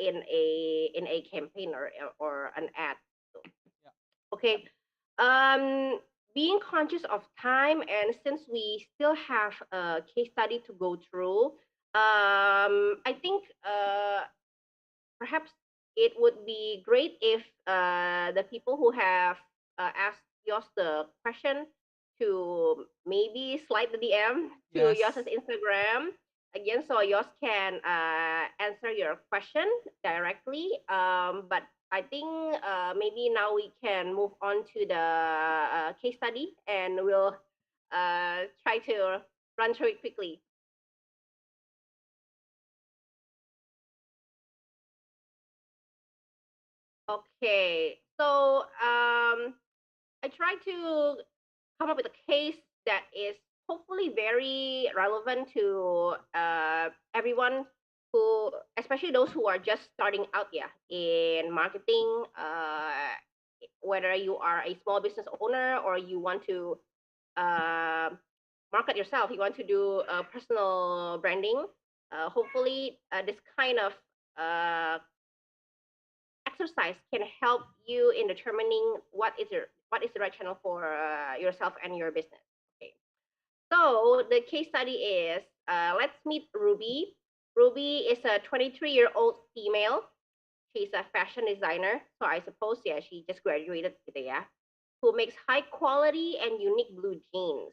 in a campaign or an ad. ya, Okay. Um, Being conscious of time, and since we still have a case study to go through, I think perhaps it would be great if the people who have asked Yoss the question to maybe slide the DM to Yoss's yes. Instagram again, so Yoss can answer your question directly. But I think maybe now we can move on to the case study, and we'll try to run through it quickly. Okay, so I try to come up with a case that is hopefully very relevant to everyone who, especially those who are just starting out, yeah, in marketing. Whether you are a small business owner or you want to uh, market yourself, you want to do personal branding. Hopefully, this kind of uh, exercise can help you in determining what is the right channel for yourself and your business. Okay. So the case study is let's meet Ruby. Ruby is a 23-year-old female. She's a fashion designer, so I suppose yeah she just graduated today, yeah. Who makes high quality and unique blue jeans.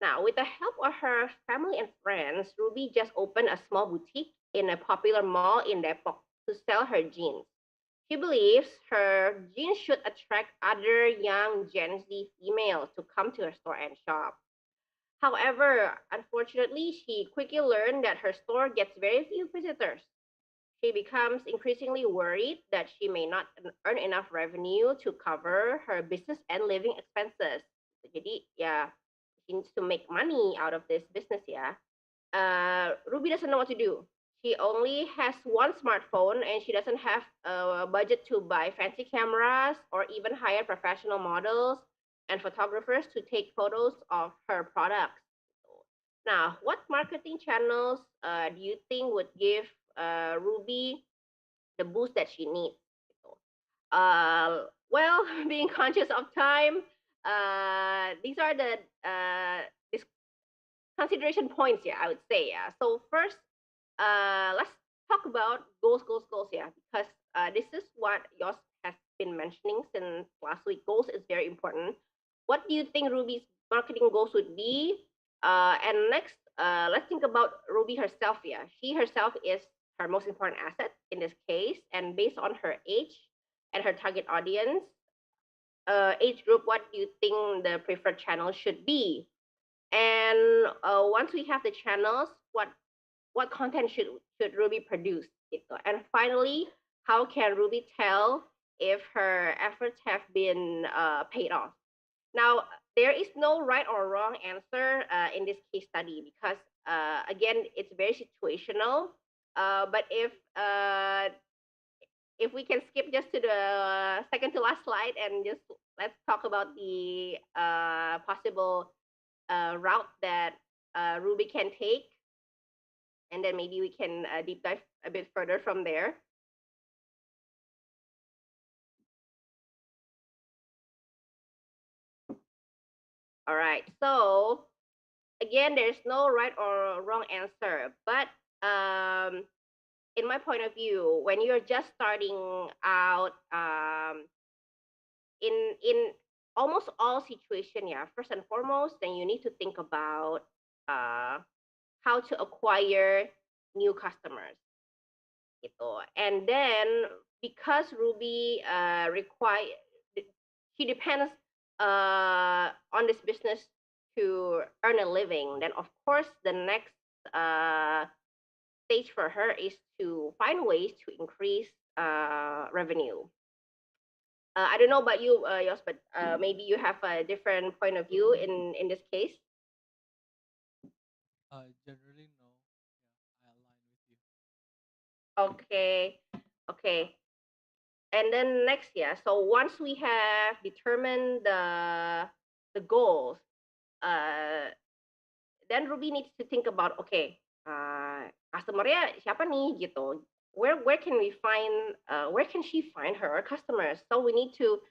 Now, with the help of her family and friends, Ruby just opened a small boutique in a popular mall in Depok to sell her jeans. She believes her jeans should attract other young Gen Z females to come to her store and shop. However, unfortunately, she quickly learned that her store gets very few visitors. She becomes increasingly worried that she may not earn enough revenue to cover her business and living expenses. Jadi, ya, she needs to make money out of this business, yeah. Ruby doesn't know what to do. She only has one smartphone and she doesn't have a budget to buy fancy cameras or even hire professional models and photographers to take photos of her products. Now, what marketing channels do you think would give Ruby the boost that she needs? Well, being conscious of time, these are the consideration points, yeah, I would say, yeah. So first, let's talk about goals, yeah, because this is what Yoss been mentioning since last week. Goals is very important. What do you think Ruby's marketing goals would be? And next, let's think about Ruby herself. Yeah, she herself is her most important asset in this case, and based on her age and her target audience, age group, what do you think the preferred channel should be? And once we have the channels, what content should Ruby produce? Gitu. And finally, how can Ruby tell if her efforts have been paid off? Now, there is no right or wrong answer in this case study because, again, it's very situational. But if we can skip just to the second to last slide and just let's talk about the possible route that Ruby can take, and then maybe we can deep dive a bit further from there. All right. So again, there's no right or wrong answer, but in my point of view, when you're just starting out, in almost all situation, yeah, first and foremost, then you need to think about uh, how to acquire new customers, gitu. And then because Ruby require she depends on this business to earn a living, then of course the next uh, stage for her is to find ways to increase revenue. I don't know about you, Yos, but maybe you have a different point of view in this case. Generally, no. Yeah, I align with you. Okay, okay. And then next, yeah. So once we have determined the goals, uh, then Ruby needs to think about, okay, customernya siapa nih gitu. Where can we find where can she find her customers? So we need to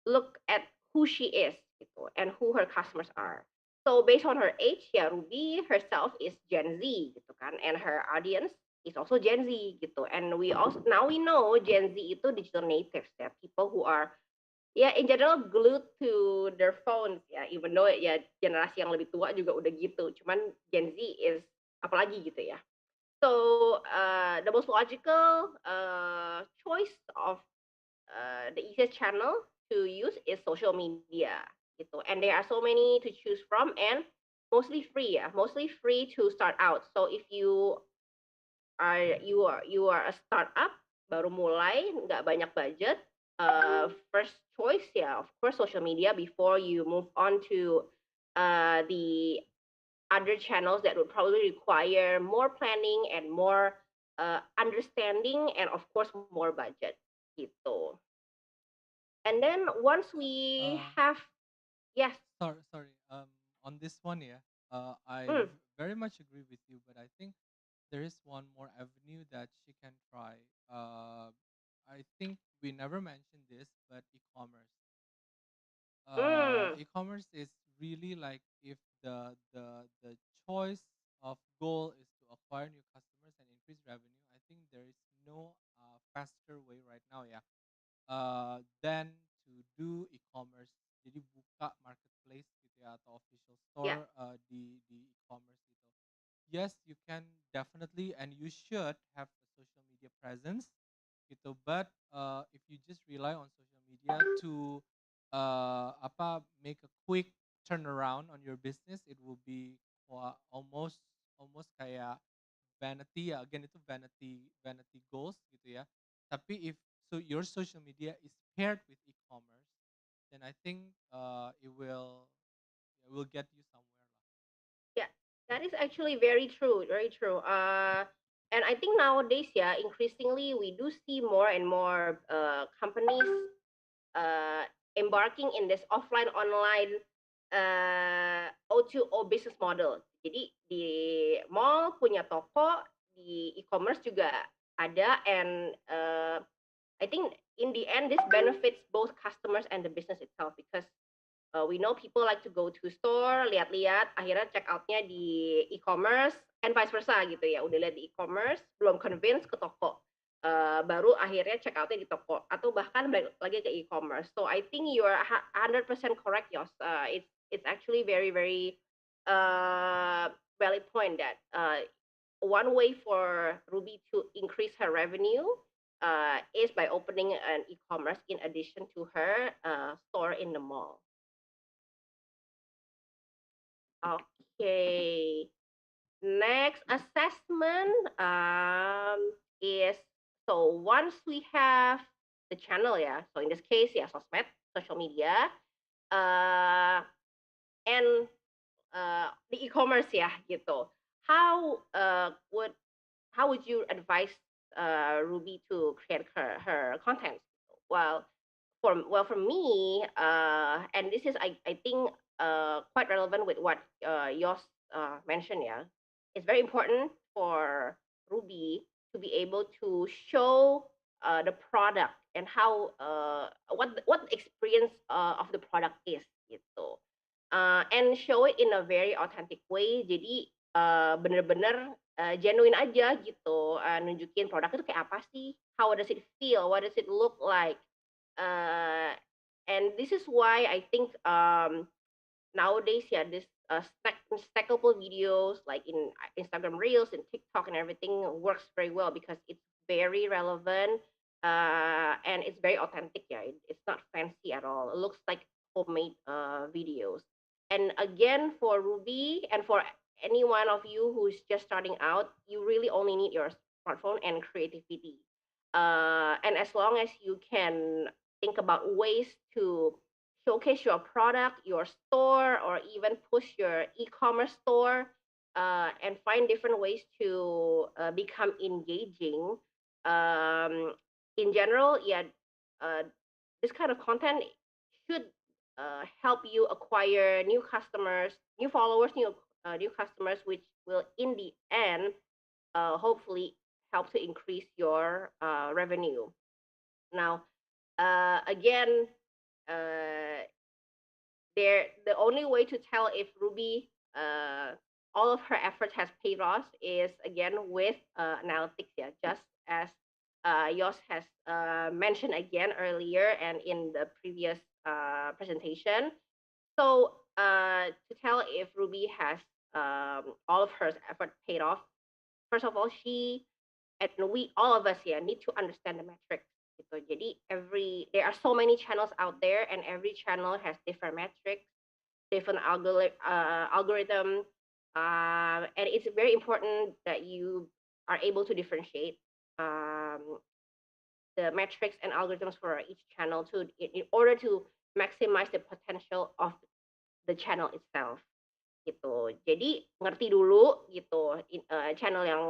look at who she is gitu and who her customers are. So based on her age, ya Ruby herself is Gen Z gitu kan, and her audience is also Gen Z gitu. And we also now we know Gen Z itu digital natives ya, people who are in general glued to their phones ya, even though ya generasi yang lebih tua juga udah gitu. Cuman Gen Z is apalagi gitu ya. So the most logical choice of the easiest channel to use is social media gitu. And there are so many to choose from and mostly free ya, mostly free to start out. So if you are a startup baru mulai nggak banyak budget, first choice ya of course social media before you move on to the other channels that would probably require more planning and more understanding and of course more budget gitu. And then once we Uh, have yes, sorry. On this one, yeah. I mm, very much agree with you, but I think there is one more avenue that she can try. I think we never mentioned this, but e-commerce. mm, E-commerce is really like if the choice of goal is to acquire new customers and increase revenue. I think there is no faster way right now, yeah, than to do e-commerce. Jadi buka marketplace gitu ya atau official yeah, store di e-commerce gitu. Yes, you can definitely and you should have a social media presence gitu. But if you just rely on social media to make a quick turnaround on your business, it will be almost kayak vanity ya. Again itu vanity goals gitu ya. Tapi if so your social media is paired with e-commerce, then I think it will get you somewhere lah. yeah, that is actually very true, very true. And I think nowadays, yeah, increasingly we do see more and more companies uh, embarking in this offline online O2O business model. Jadi di mall punya toko, di e-commerce juga ada, and I think in the end this benefits both customers and the business itself because we know people like to go to store, lihat-lihat, akhirnya check outnya di e-commerce, and vice versa gitu ya. Udah lihat di e-commerce, belum convince ke toko. baru akhirnya check out-nya di toko atau bahkan balik lagi ke e-commerce. So I think you are 100% correct, Yos. It's actually very very valid point that one way for Ruby to increase her revenue is by opening an e-commerce in addition to her store in the mall. Okay. Next assessment is, so once we have the channel ya, so in this case ya sosmed, social media, and the e-commerce ya gitu. How would you advise Ruby to create her content? Well, for me, and this is I think quite relevant with what Jos mentioned. Yeah, it's very important for Ruby to be able to show the product and how what the experience of the product is gitu, and show it in a very authentic way. Jadi bener-bener genuine aja gitu, nunjukin produk itu kayak apa sih, how does it feel, what does it look like. uh, and this is why I think nowadays, yeah, this stackable videos like in Instagram Reels and TikTok and everything works very well because it's very relevant and it's very authentic. Yeah, it's not fancy at all. It looks like homemade videos. And again, for Ruby and for any one of you who's just starting out, you really only need your smartphone and creativity. And as long as you can think about ways to showcase your product, your store, or even push your e-commerce store, and find different ways to become engaging. Um, in general, yeah, uh, this kind of content should help you acquire new customers, new followers, new customers, which will in the end hopefully help to increase your revenue. Now, again, uh, the only way to tell if Ruby all of her efforts has paid off is again with analytics. Yeah, just as Jos has mentioned again earlier and in the previous presentation. So to tell if Ruby has all of her effort paid off, first of all, she and we all of us here need to understand the metrics gitu. Jadi there are so many channels out there and every channel has different metrics, different algorithm, and it's very important that you are able to differentiate um, the metrics and algorithms for each channel to in order to maximize the potential of the channel itself gitu. Jadi ngerti dulu gitu channel yang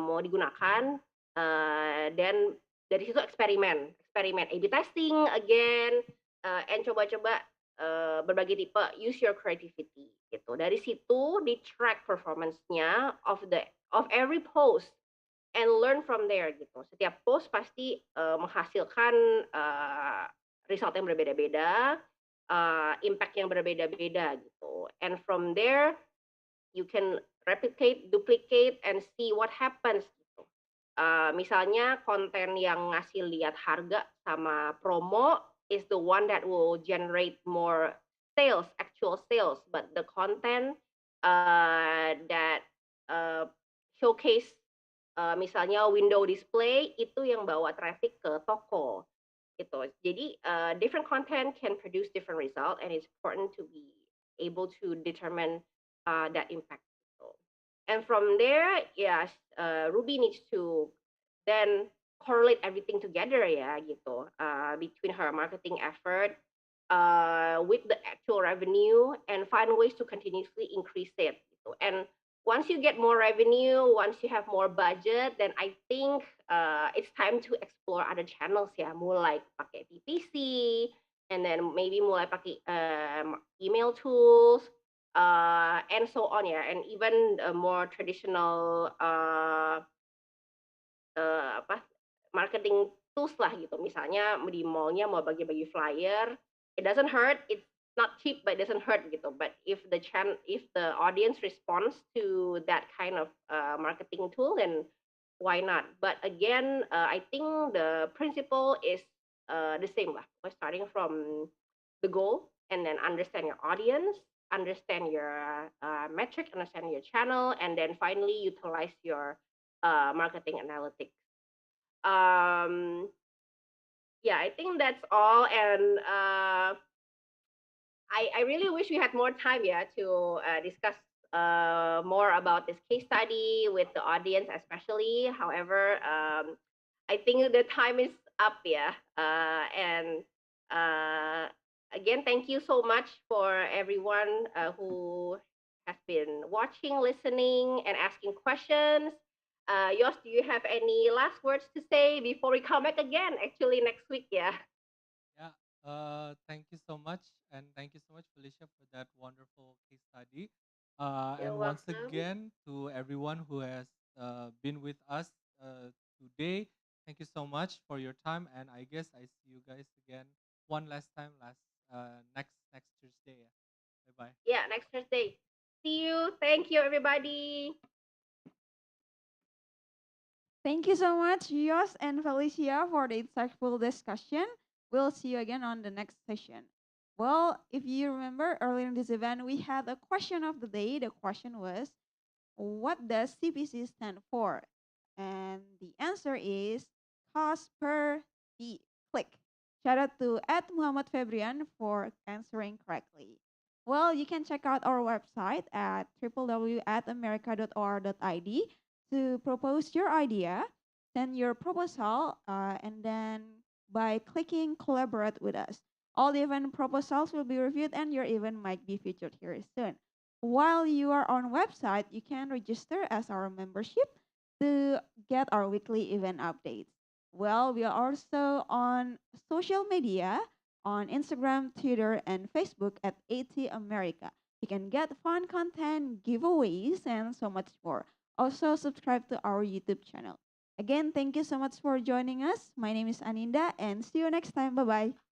mau digunakan, dan dari situ eksperimen, eksperimen A/B testing again, and coba-coba berbagai tipe, use your creativity gitu. Dari situ di-track performance-nya of every post and learn from there gitu. Setiap post pasti menghasilkan result yang berbeda-beda, impact yang berbeda-beda gitu. And from there you can replicate, duplicate, and see what happens gitu. Misalnya konten yang ngasih lihat harga sama promo is the one that will generate more sales, actual sales, but the content that showcase misalnya window display itu yang bawa traffic ke toko gitu. Jadi different content can produce different result and it's important to be able to determine that impact gitu. And from there, yes, Ruby needs to then correlate everything together ya gitu, between her marketing effort with the actual revenue and find ways to continuously increase it gitu. And once you get more revenue, once you have more budget, then I think it's time to explore other channels ya, mulai pakai PPC, and then maybe mulai pakai email tools, and so on ya, and even more traditional apa marketing tools lah gitu. Misalnya di mallnya mau bagi-bagi flyer, it doesn't hurt, it's not cheap but it doesn't hurt gitu. But if the audience responds to that kind of marketing tool, then why not? But again, I think the principle is the same lah. We're starting from the goal and then understand your audience, understand your metric, understand your channel, and then finally utilize your marketing analytics. Um, yeah, I think that's all. And I really wish we had more time, yeah, to discuss more about this case study with the audience, especially. However, I think the time is up, yeah. And uh, again, thank you so much for everyone who has been watching, listening, and asking questions. Jos, do you have any last words to say before we come back again? Actually, next week, yeah. Yeah. Thank you so much, and thank you so much, Felicia, for that wonderful case study. You're And once welcome. again, to everyone who has been with us today, thank you so much for your time. And I guess I see you guys again one last time, next Tuesday. Yeah. Bye bye. Yeah, next Thursday. See you. Thank you, everybody. Thank you so much, Yos and Felicia, for the insightful discussion. We'll see you again on the next session. Well, if you remember earlier in this event, we had a question of the day. The question was, what does CPC stand for? And the answer is cost per click. Shout out to Muhammad Febrian for answering correctly. Well, you can check out our website at www.america.or.id to propose your idea, send your proposal, and then by clicking collaborate with us. All the event proposals will be reviewed and your event might be featured here soon. While you are on website, you can register as our membership to get our weekly event updates. Well, we are also on social media on Instagram, Twitter, and Facebook at AT America. You can get fun content, giveaways, and so much more. Also, subscribe to our YouTube channel. Again, thank you so much for joining us. My name is Aninda, and see you next time. Bye bye.